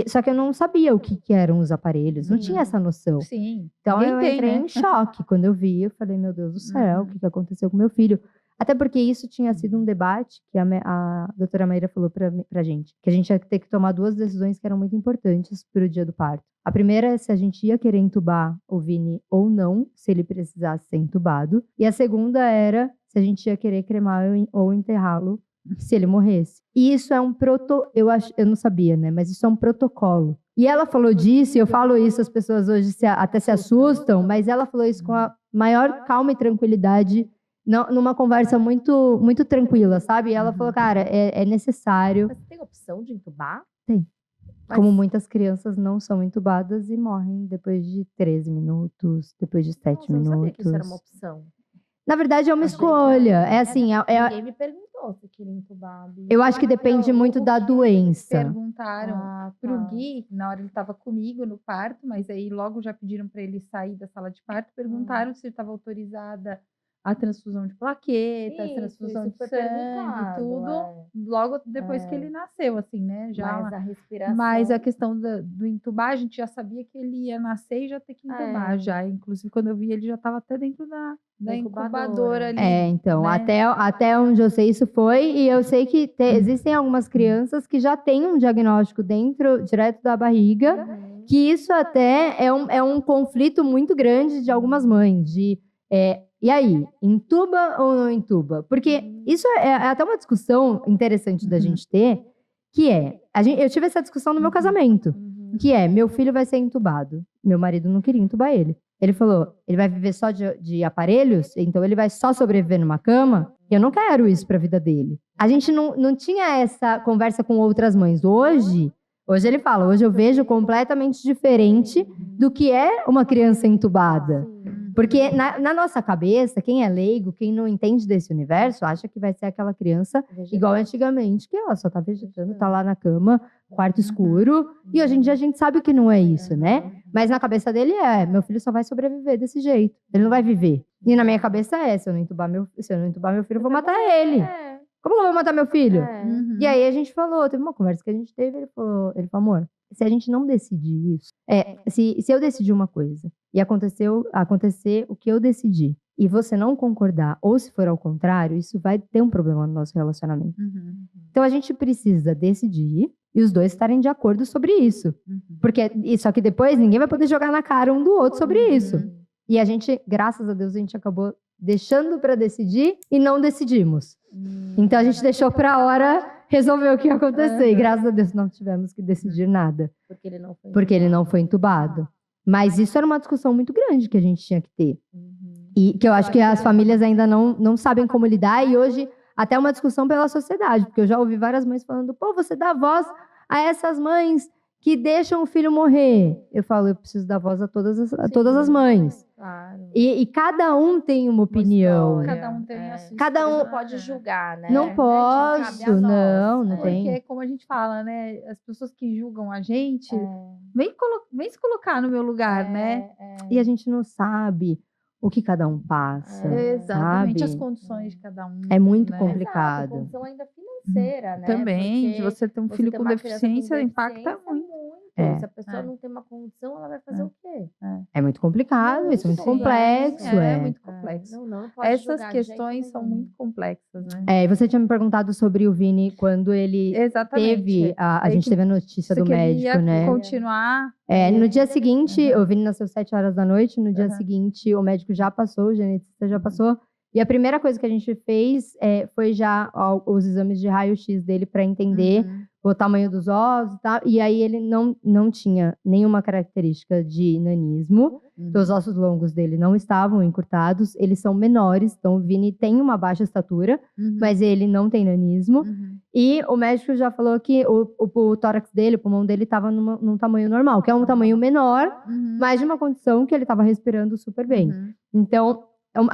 Só que eu não sabia o que eram os aparelhos. Não tinha essa noção. Sim. Então eu entrei em choque. Quando eu vi, eu falei, meu Deus do céu, o que aconteceu com meu filho? Até porque isso tinha sido um debate que a doutora Maíra falou pra gente. Que a gente ia ter que tomar 2 decisões que eram muito importantes pro dia do parto. A primeira é se a gente ia querer entubar o Vini ou não, se ele precisasse ser entubado. E a segunda era se a gente ia querer cremar ou enterrá-lo se ele morresse. E isso é um eu não sabia, né? Mas isso é um protocolo. E ela falou disso, e eu falo isso, as pessoas hoje até se assustam, mas ela falou isso com a maior calma e tranquilidade, numa conversa muito, muito tranquila, sabe? E ela falou, cara, é necessário. Mas tem opção de entubar? Tem. Como muitas crianças não são entubadas e morrem depois de 13 minutos, depois de 7 minutos. Eu não sabia que isso era uma opção. Na verdade, é uma escolha. É assim, ninguém me perguntou se queria entubar. Eu acho que depende muito da doença. Perguntaram pro Gui, na hora ele estava comigo no parto, mas aí logo já pediram para ele sair da sala de parto, perguntaram se ele estava autorizada a transfusão de plaquetas, transfusão de sangue e tudo, logo depois que ele nasceu, assim, né? Mas a respiração... Mas a questão do entubar, a gente já sabia que ele ia nascer e já ter que entubar, já. Inclusive, quando eu vi, ele já estava até dentro da incubadora ali. Então, né? até onde eu sei isso foi, e eu sei que existem algumas crianças que já têm um diagnóstico direto da barriga, que isso até é um conflito muito grande de algumas mães, e aí, entuba ou não entuba? Porque isso é até uma discussão interessante da gente ter, que eu tive essa discussão no meu casamento, que meu filho vai ser entubado. Meu marido não queria entubar ele. Ele falou, ele vai viver só de aparelhos, então ele vai só sobreviver numa cama. Eu não quero isso para a vida dele. A gente não tinha essa conversa com outras mães. Hoje ele fala, hoje eu vejo completamente diferente do que é uma criança entubada. Porque na nossa cabeça, quem é leigo, quem não entende desse universo, acha que vai ser aquela criança igual antigamente, que ela só tá vegetando, tá lá na cama, quarto escuro. E hoje em dia a gente sabe que não é isso, né? Mas na cabeça dele meu filho só vai sobreviver desse jeito. Ele não vai viver. E na minha cabeça se eu não entubar meu filho, eu vou matar ele. Como que eu vou matar meu filho? E aí a gente falou, teve uma conversa que a gente teve, ele falou, amor, se a gente não decidir isso, se eu decidir uma coisa e acontecer o que eu decidi e você não concordar, ou se for ao contrário, isso vai ter um problema no nosso relacionamento. Então a gente precisa decidir e os dois estarem de acordo sobre isso. Só que depois ninguém vai poder jogar na cara um do outro sobre isso. E a gente, graças a Deus, a gente acabou deixando para decidir e não decidimos. Então a gente deixou para a hora resolver o que ia acontecer. E graças a Deus não tivemos que decidir nada. Porque ele não foi entubado. Mas isso era uma discussão muito grande que a gente tinha que ter. E que eu acho que as famílias ainda não sabem como lidar. E hoje até uma discussão pela sociedade. Porque eu já ouvi várias mães falando, pô, você dá voz a essas mães que deixam o filho morrer. Eu falo, eu preciso dar voz a todas as mães. Claro. E cada um tem uma opinião. Cada um tem a sua Cada um não pode julgar, né? Não posso, não tem. Porque, como a gente fala, né? As pessoas que julgam a gente, vem se colocar no meu lugar, né? E a gente não sabe o que cada um passa. Exatamente, sabe? as condições de cada um. É muito né? complicado. Exato, a condição ainda financeira, né? Também, Porque de você ter um você filho ter com uma criança com deficiência, impacta deficiência muito. Se a pessoa não tem uma condição, ela vai fazer o quê? É muito complicado, isso é muito Sim, complexo. É muito complexo. Não pode Essas julgar de questões jeito são nenhum. muito complexas, né? E você tinha me perguntado sobre o Vini quando ele Exatamente. teve. A gente teve a notícia do médico, né? Continuar. No dia seguinte, o Vini nasceu 7 horas da noite. No dia seguinte, o médico já passou, o geneticista já passou. E a primeira coisa que a gente fez foi já os exames de raio-x dele para entender o tamanho dos ossos e tal. E aí ele não tinha nenhuma característica de nanismo. Então, os ossos longos dele não estavam encurtados. Eles são menores. Então, o Vini tem uma baixa estatura, mas ele não tem nanismo. E o médico já falou que o tórax dele, o pulmão dele, estava num tamanho normal, que é um tamanho menor, mas de uma condição que ele estava respirando super bem. Então,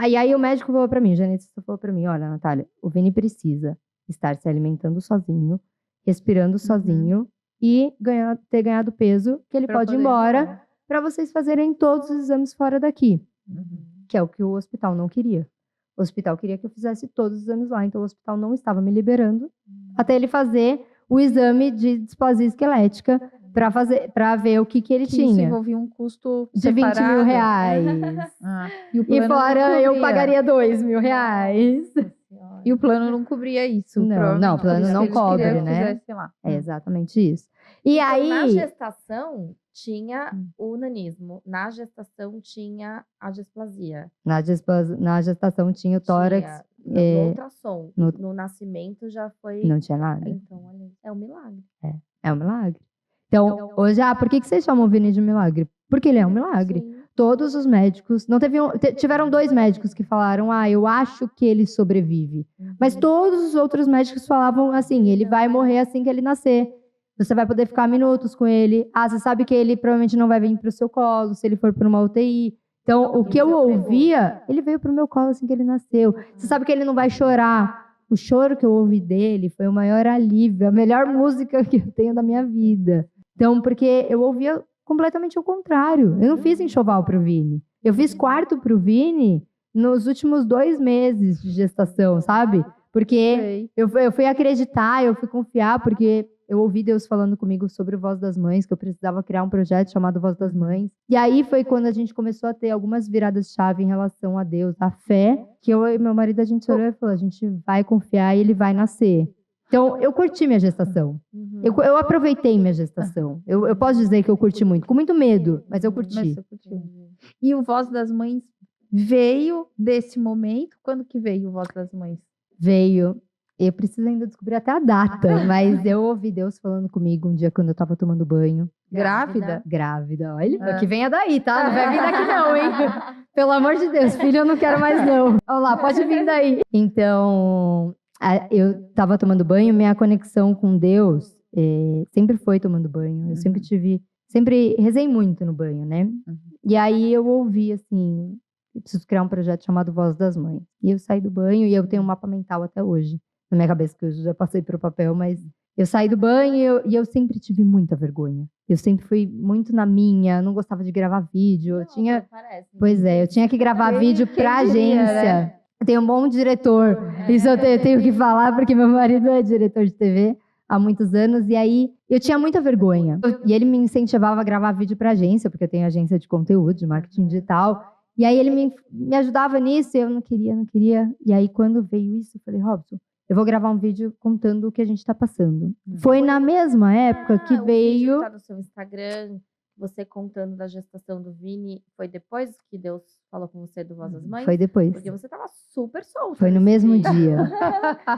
e aí o médico falou pra mim, o geneticista falou pra mim, olha, Natália, o Vini precisa estar se alimentando sozinho, respirando sozinho e ter ganhado peso, que ele pode ir embora para vocês fazerem todos os exames fora daqui. Que é o que o hospital não queria. O hospital queria que eu fizesse todos os exames lá, então o hospital não estava me liberando até ele fazer o exame de displasia esquelética para ver o que ele tinha. Isso envolvia um custo de 20 mil reais. E fora eu pagaria 2 mil reais. E o plano não cobria isso. Não, o plano não cobre, né? Lá. É exatamente isso. E então, aí... na gestação tinha o nanismo, na gestação tinha a displasia. Na gestação tinha o tórax. No ultrassom. No nascimento já foi... Não tinha nada. Então, olha, é um milagre. É um milagre. Então, hoje, por que vocês chamam o Vini de milagre? Porque ele é um milagre. Sim. Todos os médicos, tiveram 2 médicos que falaram, eu acho que ele sobrevive. Mas todos os outros médicos falavam assim, ele vai morrer assim que ele nascer. Você vai poder ficar minutos com ele. Você sabe que ele provavelmente não vai vir para o seu colo, se ele for para uma UTI. Então, o que eu ouvia, ele veio para o meu colo assim que ele nasceu. Você sabe que ele não vai chorar. O choro que eu ouvi dele foi o maior alívio, a melhor música que eu tenho da minha vida. Então, porque eu ouvia completamente o contrário. Eu não fiz enxoval pro Vini. Eu fiz quarto pro Vini nos últimos 2 meses de gestação, sabe? Porque eu fui acreditar, eu fui confiar, porque eu ouvi Deus falando comigo sobre o Voz das Mães, que eu precisava criar um projeto chamado Voz das Mães. E aí foi quando a gente começou a ter algumas viradas-chave em relação a Deus, a fé, que eu e meu marido, a gente olhou e falou, a gente vai confiar e ele vai nascer. Então, eu curti minha gestação. Eu aproveitei minha gestação. Eu posso dizer que eu curti muito. Com muito medo, mas eu curti. E o Voz das Mães veio desse momento? Quando que veio o Voz das Mães? Veio. Eu preciso ainda descobrir até a data, mas eu ouvi Deus falando comigo um dia quando eu tava tomando banho. Grávida? Grávida, olha. Que venha daí, tá? Não vai vir daqui não, hein? Pelo amor de Deus, filho, eu não quero mais não. Olha lá, pode vir daí. Então... eu estava tomando banho, minha conexão com Deus sempre foi tomando banho. Eu sempre rezei muito no banho, né? E aí eu ouvi assim, eu preciso criar um projeto chamado Voz das Mães. E eu saí do banho e eu tenho um mapa mental até hoje, na minha cabeça, que eu já passei para o papel, mas Eu saí do banho e eu sempre tive muita vergonha. Eu sempre fui muito na minha, não gostava de gravar vídeo. Pois é, eu tinha que gravar vídeo pra diria, agência. né? Tem um bom diretor. Isso eu tenho que falar, porque meu marido é diretor de TV há muitos anos. E aí, eu tinha muita vergonha. E ele me incentivava a gravar vídeo pra agência, porque eu tenho agência de conteúdo, de marketing digital. E aí, ele me ajudava nisso e eu não queria. E aí, quando veio isso, eu falei, Robson, eu vou gravar um vídeo contando o que a gente tá passando. Foi na mesma época que O vídeo veio... tá no seu Instagram, você contando da gestação do Vini, foi depois que Deus falou com você do Voz das Mães? Foi depois. Porque você tava super solta. Foi no nesse mesmo vídeo. dia.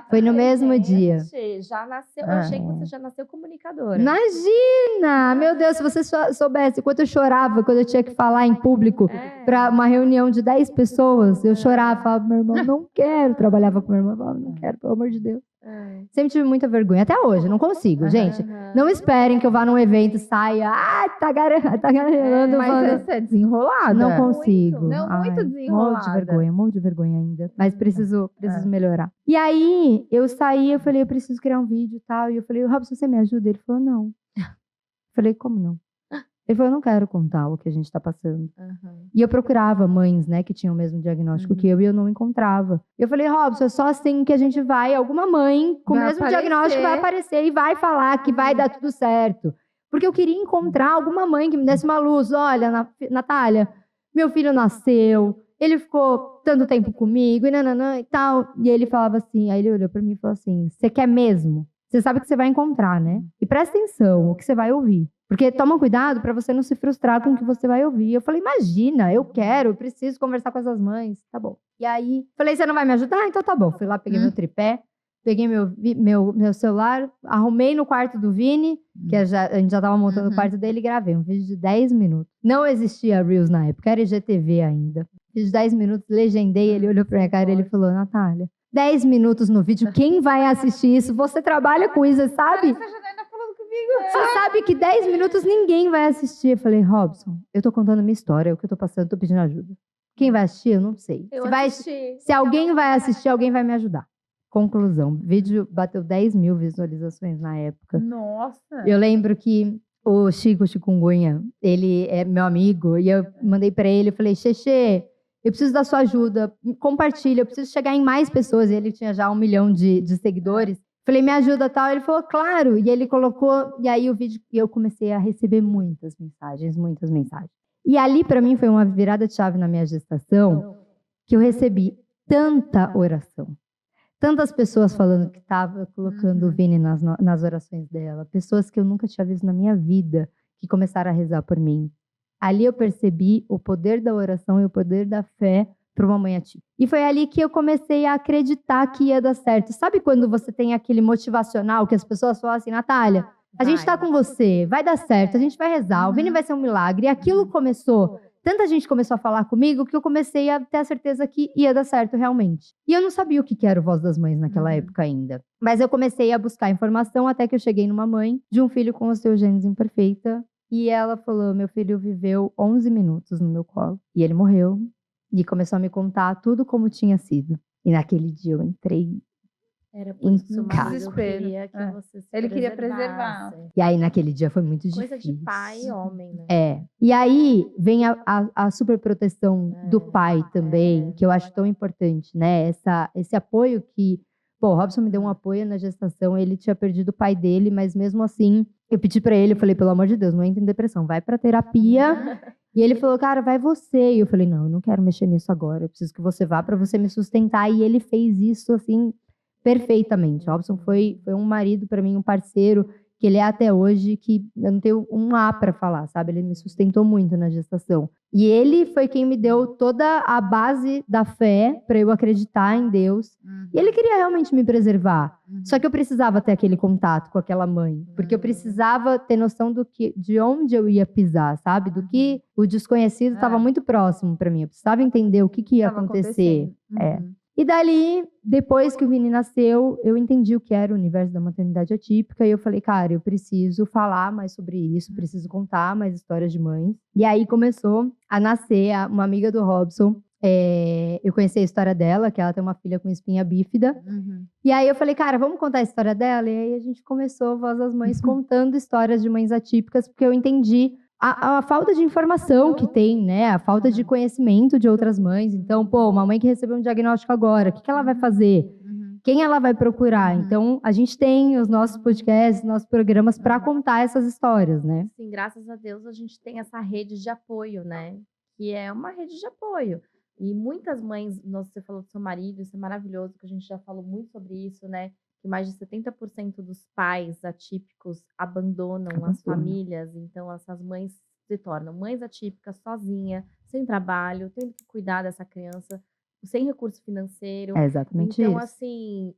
Foi no mesmo dia. Gente, já nasceu. Eu achei que você já nasceu comunicadora. Imagina! Meu Deus, se você soubesse quanto eu chorava quando eu tinha que falar em público para uma reunião de 10 pessoas, eu chorava, falava, meu irmão, não quero. Trabalhava com meu irmão, falava, não quero, pelo amor de Deus. Sempre tive muita vergonha, até hoje, não consigo, gente. Não esperem que eu vá num evento e saia, tá garelando. Mas você é desenrolada. Não consigo. Não, muito Ai, desenrolada. morro de vergonha ainda. Mas preciso melhorar. E aí, eu saí, eu falei, eu preciso criar um vídeo e tal. E eu falei, Robson, você me ajuda? Ele falou, não. Eu falei, como não? Ele falou, eu não quero contar o que a gente tá passando. E eu procurava mães, né, que tinham o mesmo diagnóstico que eu, e eu não encontrava. Eu falei, Robson, é só assim que a gente vai, alguma mãe com o mesmo diagnóstico vai aparecer e vai falar que vai dar tudo certo. Porque eu queria encontrar alguma mãe que me desse uma luz. Olha, Natália, meu filho nasceu, ele ficou tanto tempo comigo, e nananã e tal. E ele falava assim, aí ele olhou pra mim e falou assim, você quer mesmo? Você sabe que você vai encontrar, né? E presta atenção o que você vai ouvir. Porque toma cuidado para você não se frustrar com o que você vai ouvir. Eu falei, imagina, eu preciso conversar com essas mães. Tá bom. E aí, falei, você não vai me ajudar? Então tá bom. Fui lá, peguei meu tripé, peguei meu celular, arrumei no quarto do Vini, que a gente já tava montando o quarto dele, e gravei um vídeo de 10 minutos. Não existia Reels na época, era IGTV ainda. Vídeo de 10 minutos, legendei, ele olhou pra minha cara e ele falou, Natália, 10 minutos no vídeo, quem vai assistir isso? Você trabalha com isso, sabe? Você sabe que 10 minutos ninguém vai assistir. Eu falei, Robson, eu tô contando minha história, o que eu tô passando, tô pedindo ajuda. Quem vai assistir, eu não sei. Se alguém vai assistir, alguém vai me ajudar. Conclusão, o vídeo bateu 10 mil visualizações na época. Nossa! Eu lembro que o Chico Chikungunya, ele é meu amigo, e eu mandei pra ele, eu falei, Xexê, eu preciso da sua ajuda, compartilha, eu preciso chegar em mais pessoas. E ele tinha já 1 milhão de seguidores. Falei, me ajuda tal. Ele falou, claro. E ele colocou, e aí o vídeo, e eu comecei a receber muitas mensagens. E ali, para mim, foi uma virada de chave na minha gestação, que eu recebi tanta oração. Tantas pessoas falando que estava colocando o Vini nas orações dela. Pessoas que eu nunca tinha visto na minha vida, que começaram a rezar por mim. Ali eu percebi o poder da oração e o poder da fé para uma mãe atípica. E foi ali que eu comecei a acreditar que ia dar certo. Sabe quando você tem aquele motivacional que as pessoas falam assim, Natália, a gente tá com você, vai dar certo, a gente vai rezar, o Vini vai ser um milagre. E aquilo começou, tanta gente começou a falar comigo que eu comecei a ter a certeza que ia dar certo realmente. E eu não sabia o que era o Voz das Mães naquela época ainda. Mas eu comecei a buscar informação até que eu cheguei numa mãe de um filho com osteogênese imperfeita. E ela falou, meu filho viveu 11 minutos no meu colo. E ele morreu. E começou a me contar tudo como tinha sido. E naquele dia eu entrei Era por isso, casa. mas eu queria que você se Ele queria preservasse. preservar. E aí naquele dia foi muito difícil. Coisa de pai e homem, né? É. E aí vem a super proteção do pai também, que eu acho tão importante, né? Esse apoio que... Pô, o Robson me deu um apoio na gestação, ele tinha perdido o pai dele, mas mesmo assim, eu pedi pra ele, eu falei, pelo amor de Deus, não entra em depressão, vai pra terapia. E ele falou, cara, vai você. E eu falei, não, eu não quero mexer nisso agora, eu preciso que você vá pra você me sustentar. E ele fez isso, assim, perfeitamente. O Robson foi um marido pra mim, um parceiro, que ele é até hoje, que eu não tenho um A pra falar, sabe? Ele me sustentou muito na gestação. E ele foi quem me deu toda a base da fé pra eu acreditar em Deus. E ele queria realmente me preservar. Só que eu precisava ter aquele contato com aquela mãe. Porque eu precisava ter noção de onde eu ia pisar, sabe? Do que o desconhecido estava muito próximo pra mim. Eu precisava entender o que ia acontecer. E dali, depois que o Vini nasceu, eu entendi o que era o universo da maternidade atípica. E eu falei, cara, eu preciso falar mais sobre isso. Preciso contar mais histórias de mães. E aí começou a nascer uma amiga do Robson. eu conheci a história dela, que ela tem uma filha com espinha bífida. Uhum. E aí eu falei, cara, vamos contar a história dela? E aí a gente começou, Voz das Mães, contando histórias de mães atípicas, porque eu entendi a falta de informação que tem, né? A falta de conhecimento de outras mães. Então, uma mãe que recebeu um diagnóstico agora, o que ela vai fazer? Quem ela vai procurar? Então, a gente tem os nossos podcasts, nossos programas para contar essas histórias, né? Sim, graças a Deus a gente tem essa rede de apoio, né? Que é uma rede de apoio. E muitas mães, você falou do seu marido, isso é maravilhoso, que a gente já falou muito sobre isso, né? Que mais de 70% dos pais atípicos abandonam as famílias. Então, essas mães se tornam mães atípicas, sozinha, sem trabalho, tendo que cuidar dessa criança, sem recurso financeiro. É exatamente Então, isso. assim,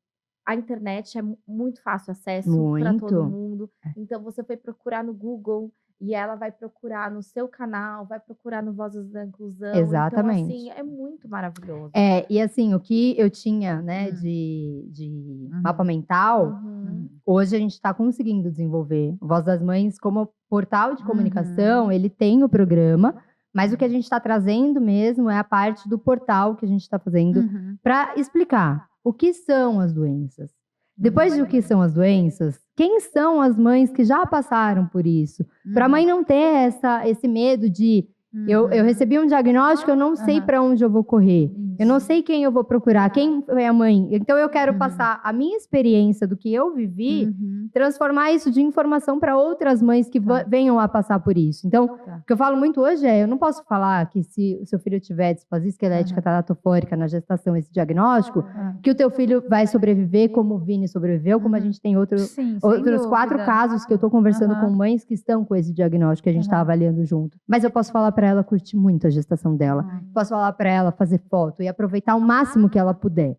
a internet é muito fácil acesso para todo Muito. mundo. Então, você foi procurar no Google e ela vai procurar no seu canal, vai procurar no Vozes da Inclusão. Exatamente. Então, assim, é muito maravilhoso. E assim, o que eu tinha, né, de mapa mental, hoje a gente está conseguindo desenvolver. O Voz das Mães, como portal de comunicação, ele tem o programa, mas o que a gente está trazendo mesmo é a parte do portal que a gente está fazendo para explicar o que são as doenças. Depois de o que são as doenças, quem são as mães que já passaram por isso? Para a mãe não ter esse medo de eu recebi um diagnóstico, eu não sei para onde eu vou correr. Eu não sei quem eu vou procurar, quem é a mãe. Então eu quero passar a minha experiência do que eu vivi, transformar isso de informação para outras mães que venham a passar por isso. Então, o que eu falo muito hoje eu não posso falar que se o seu filho tiver displasia esquelética talatofórica na gestação, esse diagnóstico, que o teu filho vai sobreviver como o Vini sobreviveu, como a gente tem outros 4 casos que eu estou conversando com mães que estão com esse diagnóstico que a gente está avaliando junto. Mas eu posso falar para ela curtir muito a gestação dela. Posso falar para ela fazer foto e aproveitar o máximo que ela puder.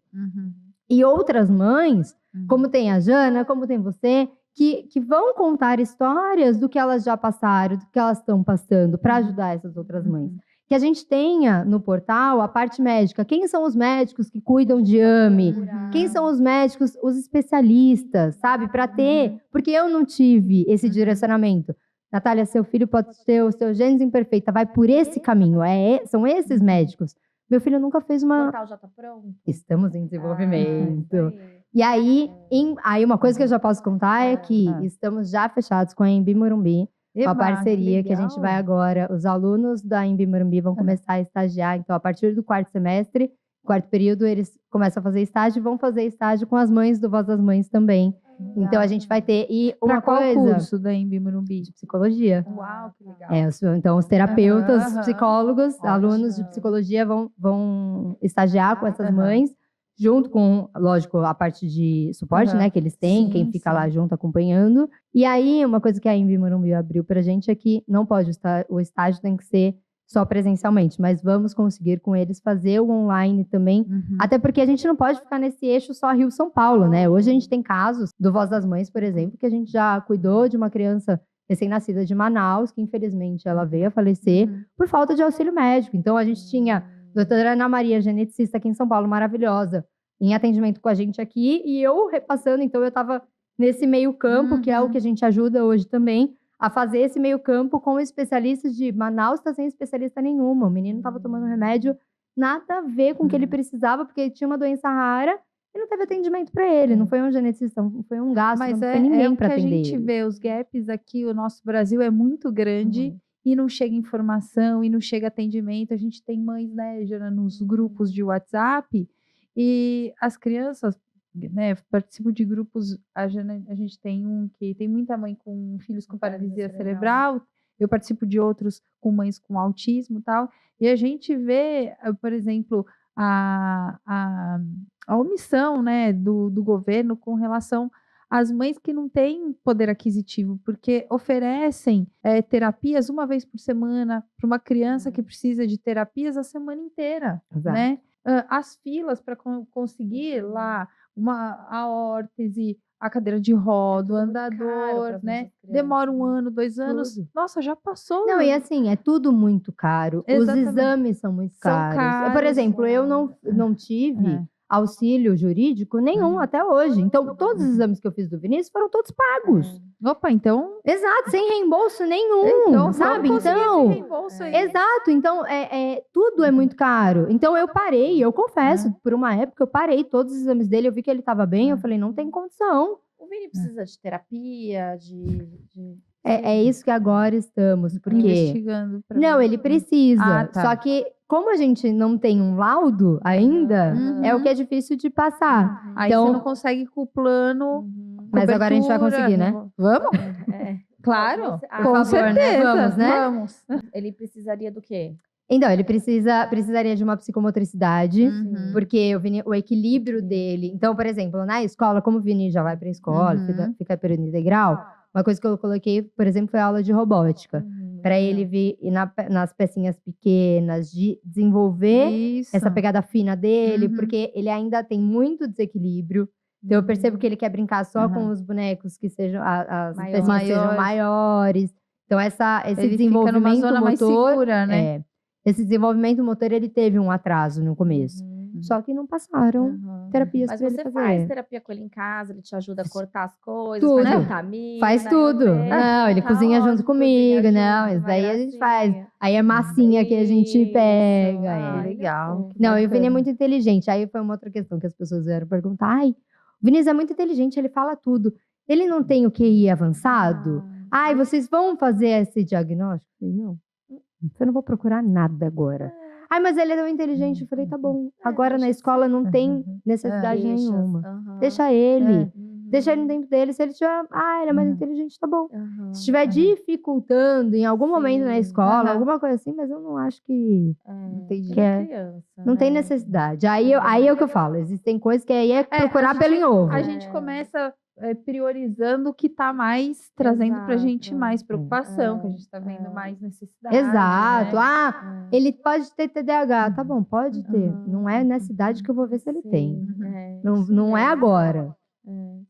E outras mães, como tem a Jana, como tem você, que vão contar histórias do que elas já passaram, do que elas estão passando, para ajudar essas outras mães. Que a gente tenha no portal a parte médica. Quem são os médicos que cuidam de AME? Quem são os médicos, os especialistas, sabe? Para ter... Porque eu não tive esse direcionamento. Natália, seu filho pode ter o seu genes imperfeita, vai por esse caminho. São esses médicos. Meu filho nunca fez O uma... portal já está pronto? Estamos em desenvolvimento. E aí, uma coisa que eu já posso contar é que estamos já fechados com a Embi Morumbi, uma parceria que a gente vai agora. Os alunos da Embi Morumbi vão começar a estagiar. Então, a partir do 4º semestre, 4º período, eles começam a fazer estágio e vão fazer estágio com as mães do Voz das Mães também. Então, a gente vai ter... E uma qual coisa... curso da Embi Morumbi? De psicologia. Uau, que legal. Então, os terapeutas, os psicólogos, alunos de psicologia vão estagiar com essas mães, junto com, lógico, a parte de suporte, né, que eles têm, quem fica lá junto acompanhando. E aí, uma coisa que a Embi Morumbi abriu pra gente é que não pode o estágio tem que ser só presencialmente, mas vamos conseguir com eles fazer o online também, até porque a gente não pode ficar nesse eixo só Rio-São Paulo, né? Hoje a gente tem casos do Voz das Mães, por exemplo, que a gente já cuidou de uma criança recém-nascida de Manaus, que infelizmente ela veio a falecer por falta de auxílio médico. Então a gente tinha a doutora Ana Maria, geneticista aqui em São Paulo, maravilhosa, em atendimento com a gente aqui, e eu repassando, então eu estava nesse meio campo, que é o que a gente ajuda hoje também, a fazer esse meio campo com especialistas de Manaus, está sem especialista nenhuma. O menino estava tomando remédio, nada a ver com o que ele precisava, porque ele tinha uma doença rara e não teve atendimento para ele. Não foi um geneticista, não foi um gasto, mas não foi ninguém para atender atender. A gente vê os gaps aqui, o nosso Brasil é muito grande e não chega informação e não chega atendimento. A gente tem mães, né, Jana, nos grupos de WhatsApp e as crianças, né, participo de grupos, a gente tem um que tem muita mãe com filhos com paralisia cerebral, eu participo de outros com mães com autismo e tal, e a gente vê, por exemplo, a omissão, né, do governo com relação às mães que não têm poder aquisitivo, porque oferecem terapias uma vez por semana para uma criança que precisa de terapias a semana inteira, né? As filas para conseguir lá a órtese, a cadeira de roda, o andador, né? Demora 1 ano, 2 anos. Tudo. Nossa, já passou. Não, e assim, é tudo muito caro. Exatamente. Os exames são muito caros. Por exemplo, eu não tive auxílio jurídico nenhum até hoje. Então, todos os exames que eu fiz do Vinícius foram todos pagos. Opa, então... Exato, sem reembolso nenhum, sabe? vamos conseguir Então, esse reembolso aí. exato. Então, tudo é muito caro. Então, eu parei, eu confesso, por uma época eu parei todos os exames dele, eu vi que ele estava bem, eu falei, não tem condição. O Vini precisa de terapia, É isso que agora estamos, porque... Investigando. Não, ele precisa. Tá. Só que, como a gente não tem um laudo ainda, é o que é difícil de passar. Aí Então- você não consegue ir com o plano. Mas agora a gente vai cobertura, conseguir, né? não- Vamos? É. Claro. Você- Por Com favor, né? certeza. Vamos, né? Vamos. Ele precisaria do quê? Então, ele precisaria de uma psicomotricidade, Uhum. porque o equilíbrio dele... Então, por exemplo, na escola, como o Vini já vai para a escola, Uhum. fica período integral, uma coisa que eu coloquei, por exemplo, foi a aula de robótica. Para ele vir nas pecinhas pequenas, de desenvolver Isso. essa pegada fina dele, Uhum. porque ele ainda tem muito desequilíbrio. Então, eu percebo que ele quer brincar só com os bonecos que sejam, as Maiores. pecinhas que sejam maiores. Então, esse Ele fica numa desenvolvimento zona mais motor... segura, né? Esse desenvolvimento motor, ele teve um atraso no começo. Só que não passaram terapias Mas para ele você fazer. faz terapia com ele em casa, ele te ajuda a cortar as coisas, Tudo. faz vitamina. Faz tudo. Não, ele Tá cozinha junto ótimo, comigo, cozinha não. junto, Isso uma daí a gente gracinha. faz. Aí é massinha que a gente Isso. pega. Ai, legal. fofo. Não, e o Vini é bacana. muito inteligente. Aí foi uma outra questão que as pessoas vieram perguntar. Ai, o Vinícius é muito inteligente, ele fala tudo. Ele não tem o QI avançado? Ai, vocês vão fazer esse diagnóstico? Eu falei, não. Eu não vou procurar nada agora. Ai, mas ele é tão inteligente. Eu falei, tá bom. Agora na deixa escola não tem necessidade Deixa, nenhuma. aham. Deixa ele. Uhum. Deixa ele no tempo dele. Se ele tiver... Ah, ele é mais inteligente, tá bom. Aham. Se estiver dificultando em algum momento na Sim. escola, Aham. alguma coisa assim, mas eu não acho que... Ele Que é- criança, Não tem né? necessidade. Aí é o que eu falo. Existem coisas que aí é procurar a pelo gente- em ovo. A gente começa priorizando o que tá mais trazendo pra gente Exato. mais preocupação, que a gente tá vendo mais necessidade. Exato. né? Ah, ele pode ter TDAH. Tá bom, pode ter. Aham. Não é nessa idade que eu vou ver se ele tem. Não, isso não é mesmo. agora.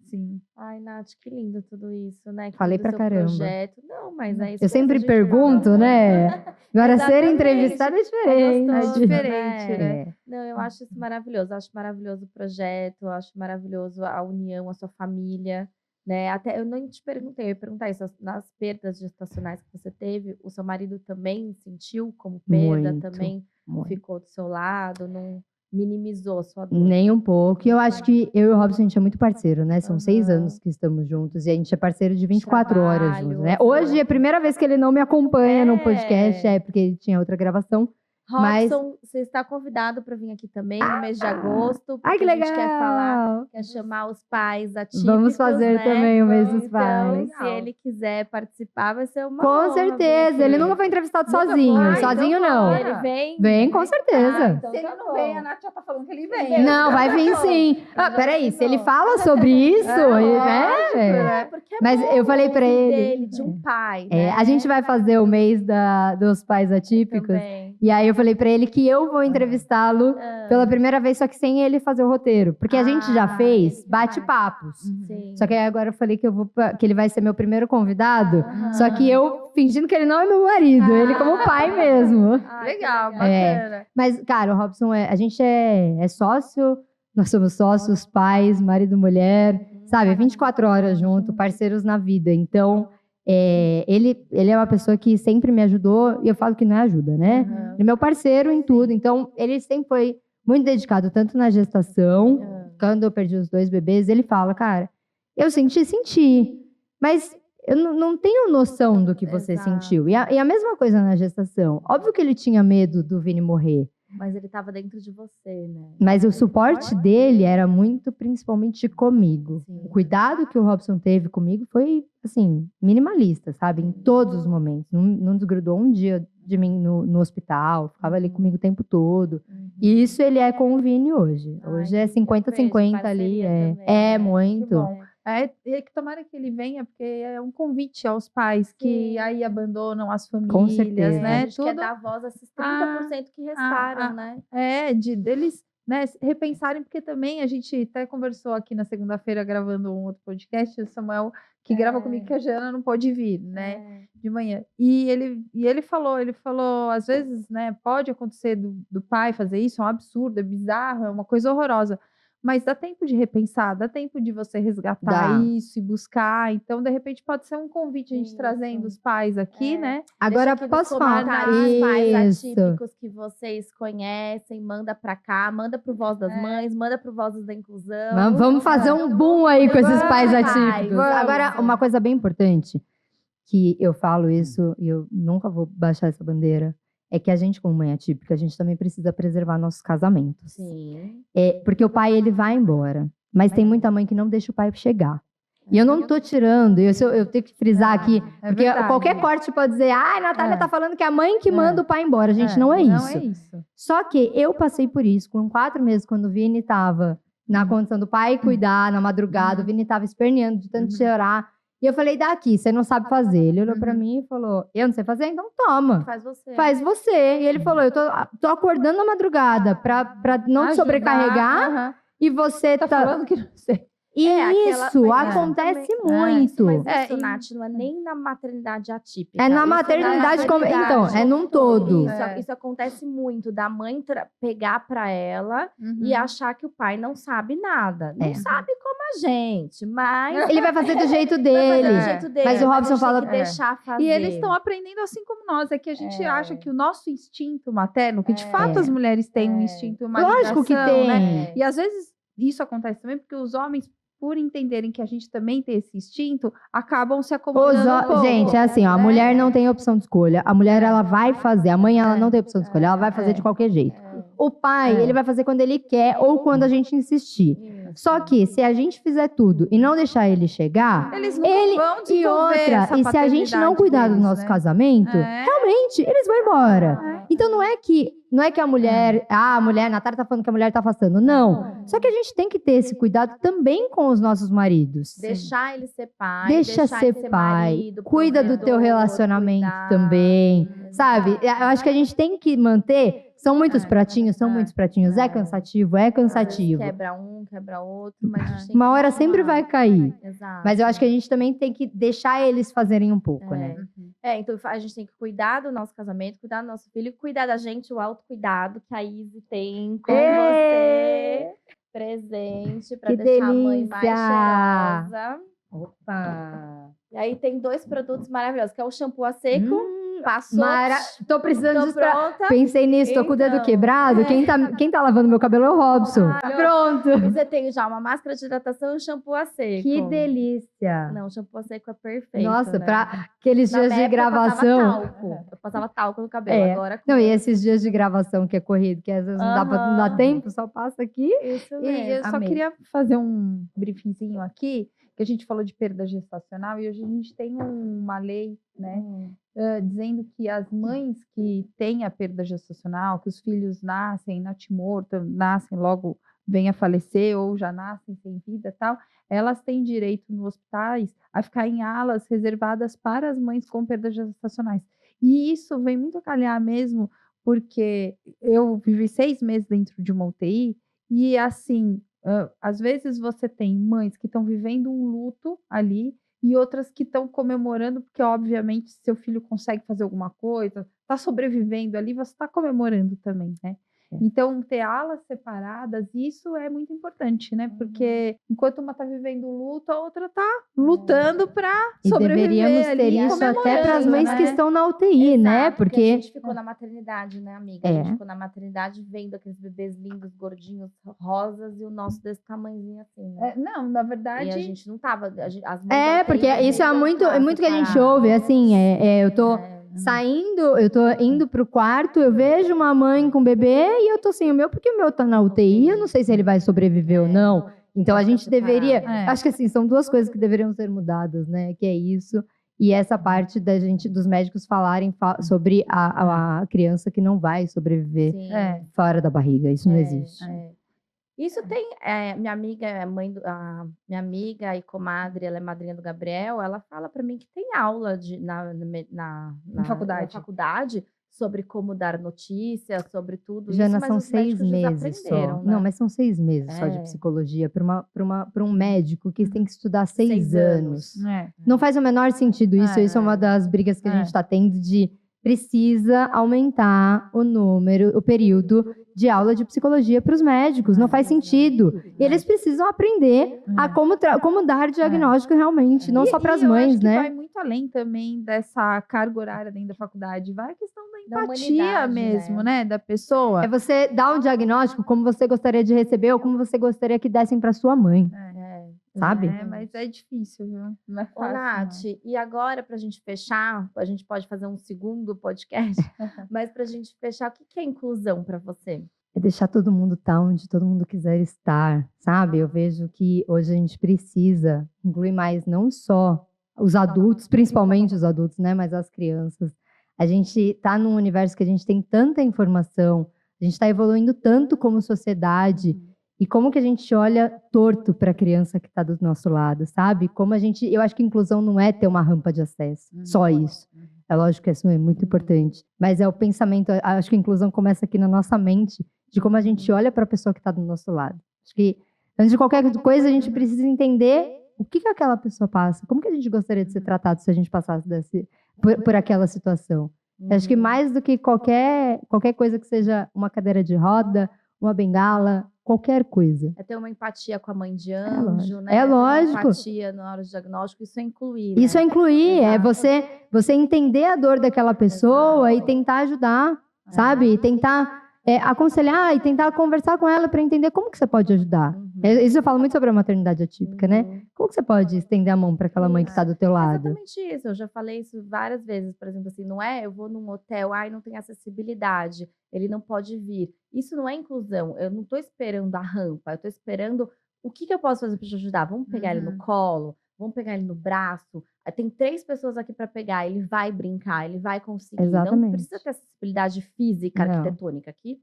Sim. Ai, Nath, que lindo tudo isso, né? Que Falei lindo pra seu caramba. Projeto. Não, mas é isso. Eu sempre a gente pergunto, fala, né? Agora, ser Exatamente. entrevistada é diferente. É gostoso, diferente, né? né? Não, eu acho isso maravilhoso. Acho maravilhoso o projeto, acho maravilhoso a união, a sua família, né? Até eu não te perguntei, eu ia perguntar isso. Nas perdas gestacionais que você teve, o seu marido também sentiu como perda, Muito, também muito. ficou do seu lado, não minimizou a sua dor. Nem um pouco. E eu acho que eu e o Robson, a gente é muito parceiro, né? São 6 Aham. anos que estamos juntos. E a gente é parceiro de 24 horas Trabalho, juntos, né? tudo. Hoje é a primeira vez que ele não me acompanha no podcast. É. É porque ele tinha outra gravação. Mas- Robson, você está convidado para vir aqui também no mês de agosto. Ai, que porque a legal! gente quer falar, quer chamar os pais atípicos, Vamos fazer né? também o mês dos Então, pais. se ele quiser participar, vai ser uma Com honra certeza. vir Ele aqui. nunca foi entrevistado Nunca sozinho. foi? Sozinho Então não. bora. Ele vem? Vem, com certeza. então Se ele tá não bom. vem, a Nath já tá falando que ele vem. Não, vai vir sim. Ah, peraí, se ele fala sobre isso, lógico, né? né? Porque é Mas bom eu falei pra ouvir ele- dele, de um pai, É, né? a gente vai fazer o mês dos pais atípicos. Também. E aí eu falei pra ele que eu vou entrevistá-lo pela primeira vez, só que sem ele fazer o roteiro. Porque a gente já fez ele bate-papos. Sim. Só que aí agora eu falei que que ele vai ser meu primeiro convidado. Aham. Só que eu fingindo que ele não é meu marido, ele como pai mesmo. Ai, que Legal, É. bacana. Mas, cara, o Robson, a gente é sócio, nós somos sócios, pais, marido e mulher, sabe? 24 horas junto, parceiros na vida. Então, ele é uma pessoa que sempre me ajudou, e eu falo que não é ajuda, né? Aham. Ele é meu parceiro em tudo. Então, ele sempre foi muito dedicado, tanto na gestação, quando eu perdi os 2 bebês, ele fala, cara, eu senti, mas eu não tenho noção do que você Exato. sentiu. E a mesma coisa na gestação. Óbvio que ele tinha medo do Vini morrer, Mas ele estava dentro de você, né? mas o suporte dele era muito, principalmente comigo. Sim. O cuidado que o Robson teve comigo foi, assim, minimalista, sabe? Em todos os momentos. Não desgrudou um dia de mim no hospital, ficava ali comigo o tempo todo. E isso ele é com o Vini hoje. Ai, Hoje é que eu vejo 50-50 ali. parceria também, É né? muito. Que bom. E que tomara que ele venha, porque é um convite aos pais que Sim. aí abandonam as Com famílias, certeza. A né? gente quer dar voz a esses 30% que restaram, né? Deles, né, repensarem, porque também a gente até conversou aqui na segunda-feira gravando um outro podcast, o Samuel, que grava comigo, que a Jana não pode vir, né, de manhã. E ele falou, às vezes, né, pode acontecer do pai fazer isso, é um absurdo, é bizarro, é uma coisa horrorosa. mas dá tempo de repensar, dá tempo de você resgatar Dá. isso e buscar. Então, de repente, pode ser um convite a gente Isso. trazendo os pais aqui, né? Agora, Deixa aqui nos posso falar? comentários os pais Isso. atípicos que vocês conhecem, manda pra cá, manda pro Voz das Mães, manda pro Vozes da Inclusão. Vamos fazer um boom aí com esses pais Vamos, atípicos. vamos. Agora, uma coisa bem importante, que eu falo isso e eu nunca vou baixar essa bandeira, é que a gente, como mãe atípica, a gente também precisa preservar nossos casamentos. Sim. Porque o pai, ele vai embora. Mas tem muita mãe que não deixa o pai chegar. E eu não tô tirando, eu tenho que frisar aqui, porque verdade. qualquer corte pode dizer, a Natália tá falando que é a mãe que manda o pai embora. Gente, não é Não isso. é isso. Só que eu passei por isso, com 4 meses, quando o Vini tava na condição do pai cuidar, na madrugada, o Vini tava esperneando de tanto chorar. E eu falei, daqui, você não sabe fazer. Ele olhou pra mim e falou, eu não sei fazer? Então toma. Faz você. Faz você. E ele falou, eu tô acordando na madrugada pra não te Ajudar. sobrecarregar. Aham. E você Tá falando que não sei. E aquela- isso mas acontece também- muito. Mas isso, Nath, não é nem na maternidade atípica. É na Isso maternidade como... maternidade. Então, é num todo. Isso acontece muito, da mãe pegar pra ela e achar que o pai não sabe nada. Não sabe como a gente, mas... Ele vai fazer do jeito vai dele. fazer do jeito dele. Mas o a Robson gente fala- tem que deixar fazer. E eles estão aprendendo assim como nós. É que a gente acha que o nosso instinto materno, que de fato as mulheres têm um instinto, uma Lógico que ligação, tem. né? E às vezes isso acontece também porque os homens, por entenderem que a gente também tem esse instinto, acabam se acomodando um pouco. Gente, é assim, ó, a mulher não tem opção de escolha. A mulher, ela vai fazer. A mãe, ela não tem opção de escolha. Ela vai fazer de qualquer jeito. O pai, ele vai fazer quando ele quer ou quando a gente insistir. Só que, se a gente fizer tudo e não deixar ele chegar, Eles nunca vão e desenvolver essa outra, e se a gente não paternidade cuidar do deles, nosso né? casamento, realmente, eles vão embora. Então, não é que a mulher, a Natália tá falando que a mulher tá afastando. Não. Só que a gente tem que ter esse cuidado também com os nossos maridos. Deixar ele ser pai. Deixa deixar ser ele ser pai, marido, cuida do teu provedor, relacionamento cuidar. também, sabe? Eu acho que a gente tem que manter, são muitos pratinhos, é cansativo, é Às vezes cansativo. quebra um, quebra outro, mas a gente tem Uma que hora continuar. sempre vai cair, Exato. mas eu acho que a gente também tem que deixar eles fazerem um pouco, né? Então a gente tem que cuidar do nosso casamento, cuidar do nosso filho, cuidar da gente, o autocuidado que a Izzy tem com você presente para Que deixar a mãe mais delícia! cheirosa. Opa! E aí tem 2 produtos maravilhosos, que é o shampoo a seco, passou, Tô precisando tô disso pra... pronta. Pensei nisso, tô com o dedo Então, quebrado. Quem tá lavando meu cabelo é o Robson. Pronto. E você tem já uma máscara de hidratação e um shampoo a seco. Que delícia. Não, o shampoo a seco é perfeito. Nossa, né? pra aqueles Na dias minha de época, gravação. Eu passava talco no cabelo. Agora Não, e esses dias de gravação que é corrido, que às vezes não dá Aham. tempo, só passa aqui. Isso E mesmo. eu só Amei. queria fazer um briefingzinho aqui, que a gente falou de perda gestacional e hoje a gente tem uma lei, né, dizendo que as mães que têm a perda gestacional, que os filhos nascem natimorto, nascem logo, vêm a falecer ou já nascem sem vida e tal, elas têm direito nos hospitais a ficar em alas reservadas para as mães com perdas gestacionais. E isso vem muito a calhar mesmo, porque eu vivi 6 meses dentro de uma UTI e assim, às vezes você tem mães que estão vivendo um luto ali e outras que estão comemorando, porque obviamente seu filho consegue fazer alguma coisa, está sobrevivendo ali, você está comemorando também, né? Então, ter alas separadas, isso é muito importante, né? Porque enquanto uma está vivendo o luto, a outra está lutando para E sobreviver deveríamos ali, ter isso até para as comemorando, mães né? que estão na UTI, né? Exato, Porque a gente ficou na maternidade, né, amiga? A É. gente ficou na maternidade vendo aqueles bebês lindos, gordinhos, rosas e o nosso desse tamanhozinho assim, né? Não, na verdade... E a gente não tava. As mães da UTI porque isso é deveriam muito estar que a gente separadas. ouve, assim, eu tô saindo, eu tô indo pro quarto, eu vejo uma mãe com bebê e eu tô assim, porque o meu tá na UTI, eu não sei se ele vai sobreviver ou não. Então a gente deveria, acho que assim, são 2 coisas que deveriam ser mudadas, né? Que é isso e essa parte da gente, dos médicos falarem sobre a criança que não vai sobreviver Sim. fora da barriga. Isso não existe. Isso tem. Minha amiga, minha amiga e comadre, ela é madrinha do Gabriel, ela fala pra mim que tem aula na faculdade sobre como dar notícias, sobre tudo Jana, isso, mas são os 6 médicos meses desaprenderam, só. né? Não, mas são 6 meses só de psicologia para um médico que tem que estudar 6 6 anos. É. Não faz o menor sentido isso. Isso é uma das brigas que a gente está tendo de precisa aumentar o período de aula de psicologia para os médicos. Não faz sentido. E eles precisam aprender a como dar diagnóstico realmente, não só para as mães, né? né? Vai muito além também dessa carga horária dentro da faculdade. Vai a questão da Da empatia humanidade, mesmo, né? Da pessoa. É você dar um diagnóstico como você gostaria de receber ou como você gostaria que dessem para sua mãe, sabe? Mas é difícil, viu? Não é Ô, fácil, Nath, e agora pra gente fechar, a gente pode fazer um segundo podcast, mas pra gente fechar, o que é inclusão pra você? É deixar todo mundo estar onde todo mundo quiser estar, sabe? Eu vejo que hoje a gente precisa incluir mais não só os adultos, principalmente os adultos, né? Mas as crianças. A gente está num universo que a gente tem tanta informação, a gente está evoluindo tanto como sociedade, e como que a gente olha torto para a criança que está do nosso lado, sabe? Eu acho que inclusão não é ter uma rampa de acesso, só isso. É lógico que isso é muito importante, mas é o pensamento, acho que a inclusão começa aqui na nossa mente, de como a gente olha para a pessoa que está do nosso lado. Acho que, antes de qualquer coisa, a gente precisa entender o que aquela pessoa passa, como que a gente gostaria de ser tratado se a gente passasse por aquela situação. Acho que mais do que qualquer coisa que seja uma cadeira de roda, uma bengala, qualquer coisa. É ter uma empatia com a mãe de anjo, né? É Ter uma lógico. empatia na hora do diagnóstico, isso é incluir. Isso é incluir, é Exato. você entender a dor daquela pessoa e tentar ajudar, sabe? Tentar aconselhar e tentar conversar com ela para entender como que você pode ajudar. Isso eu falo muito sobre a maternidade atípica, né? Como que você pode estender a mão para aquela mãe que está do teu lado? Exatamente isso, eu já falei isso várias vezes, por exemplo, assim, não é eu vou num hotel, não tem acessibilidade, ele não pode vir. Isso não é inclusão, eu não estou esperando a rampa, eu estou esperando o que eu posso fazer para te ajudar. Vamos pegar ele no colo, vamos pegar ele no braço. Tem 3 pessoas aqui para pegar, ele vai brincar, ele vai conseguir. Exatamente. Não precisa ter acessibilidade física, arquitetônica, que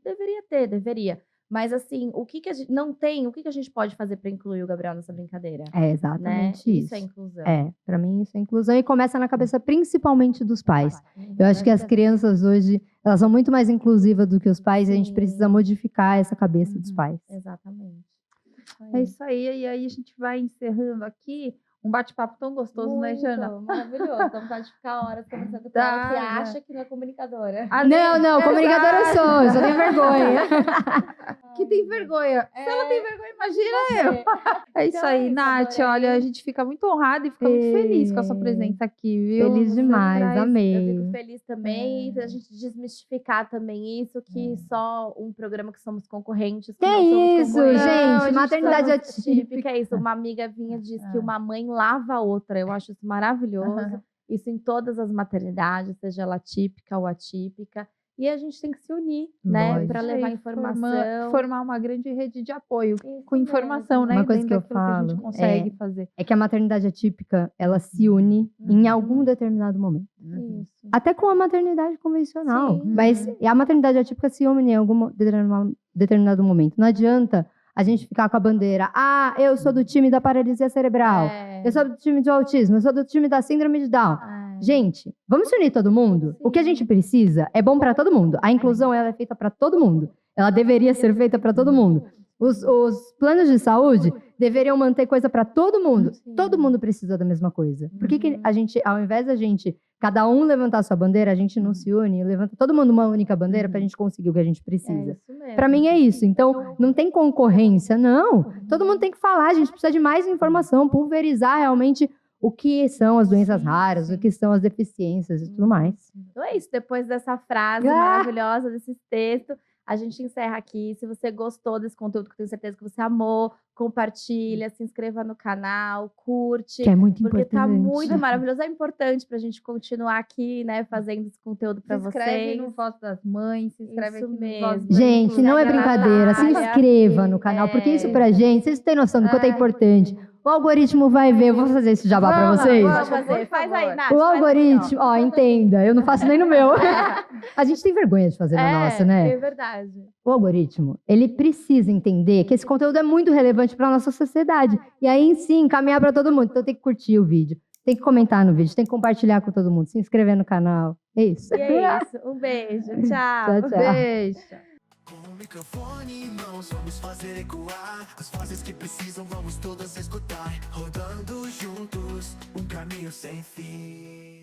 deveria. Mas assim, o que a gente não tem, o que a gente pode fazer para incluir o Gabriel nessa brincadeira? É exatamente né? isso. Isso é inclusão. Para mim isso é inclusão e começa na cabeça principalmente dos pais. Eu acho que as crianças hoje, elas são muito mais inclusivas do que os pais e a gente precisa modificar essa cabeça dos pais. Exatamente. É isso aí, e aí a gente vai encerrando aqui. Um bate-papo tão gostoso, né, Jana? Maravilhoso. Dá vontade de ficar horas conversando com ela que acha que não é comunicadora. Não, comunicadora eu só tenho vergonha. Que tem vergonha. Se ela tem vergonha, imagina eu. É isso aí, Nath. Olha, a gente fica muito honrada e fica muito feliz com a sua presença aqui, viu? Feliz demais, amei. Eu fico feliz também e a gente desmistificar também isso, que só um programa que somos concorrentes. Que isso, gente? Não, Maternidade atípica. É isso. Uma amiga vinha e disse que uma mãe lava a outra. Eu acho isso maravilhoso. Isso em todas as maternidades, seja ela típica ou atípica. E a gente tem que se unir, né? Para levar informação. Formar uma grande rede de apoio com informação, né? Uma coisa que eu falo que a gente consegue fazer. É que a maternidade atípica, ela se une em algum determinado momento. Isso. Até com a maternidade convencional. Sim. Mas a maternidade atípica se une em algum determinado momento. Não adianta a gente ficar com a bandeira. Eu sou do time da paralisia cerebral. Eu sou do time do autismo. Eu sou do time da síndrome de Down. Gente, vamos se unir todo mundo? O que a gente precisa é bom para todo mundo. A inclusão ela é feita para todo mundo. Ela deveria ser feita para todo mundo. Os planos de saúde deveriam manter coisa para todo mundo. Todo mundo precisa da mesma coisa. Por que a gente, ao invés da gente, cada um levantar sua bandeira, a gente não se une, levanta todo mundo uma única bandeira para a gente conseguir o que a gente precisa? Para mim é isso. Então, não tem concorrência, não. Todo mundo tem que falar, a gente precisa de mais informação, pulverizar realmente o que são as doenças raras, o que são as deficiências e tudo mais. Então é isso, depois dessa frase maravilhosa, desses textos, a gente encerra aqui. Se você gostou desse conteúdo, que eu tenho certeza que você amou, compartilha, se inscreva no canal, curte. Que é muito porque importante. tá muito maravilhoso. É importante pra gente continuar aqui, né, fazendo esse conteúdo pra vocês. Se inscreve no Voz das Mães, se inscreve Isso aqui no mesmo. Voz das Gente, não é brincadeira. Se inscreva no canal, porque isso pra gente, vocês têm noção do quanto é importante. O algoritmo vai ver, eu vou fazer esse jabá pra vocês. Vamos fazer, faz aí, Nath. O algoritmo, entenda, eu não faço nem no meu. A gente tem vergonha de fazer no nosso, né? É verdade. O algoritmo, ele precisa entender que esse conteúdo é muito relevante para nossa sociedade. E aí, sim, encaminhar para todo mundo. Então tem que curtir o vídeo, tem que comentar no vídeo, tem que compartilhar com todo mundo, se inscrever no canal. É isso. E é isso. Um beijo. Tchau. Tchau. Beijo. Com o microfone em mãos, vamos fazer ecoar as vozes que precisam, vamos todas escutar. Rodando juntos, um caminho sem fim.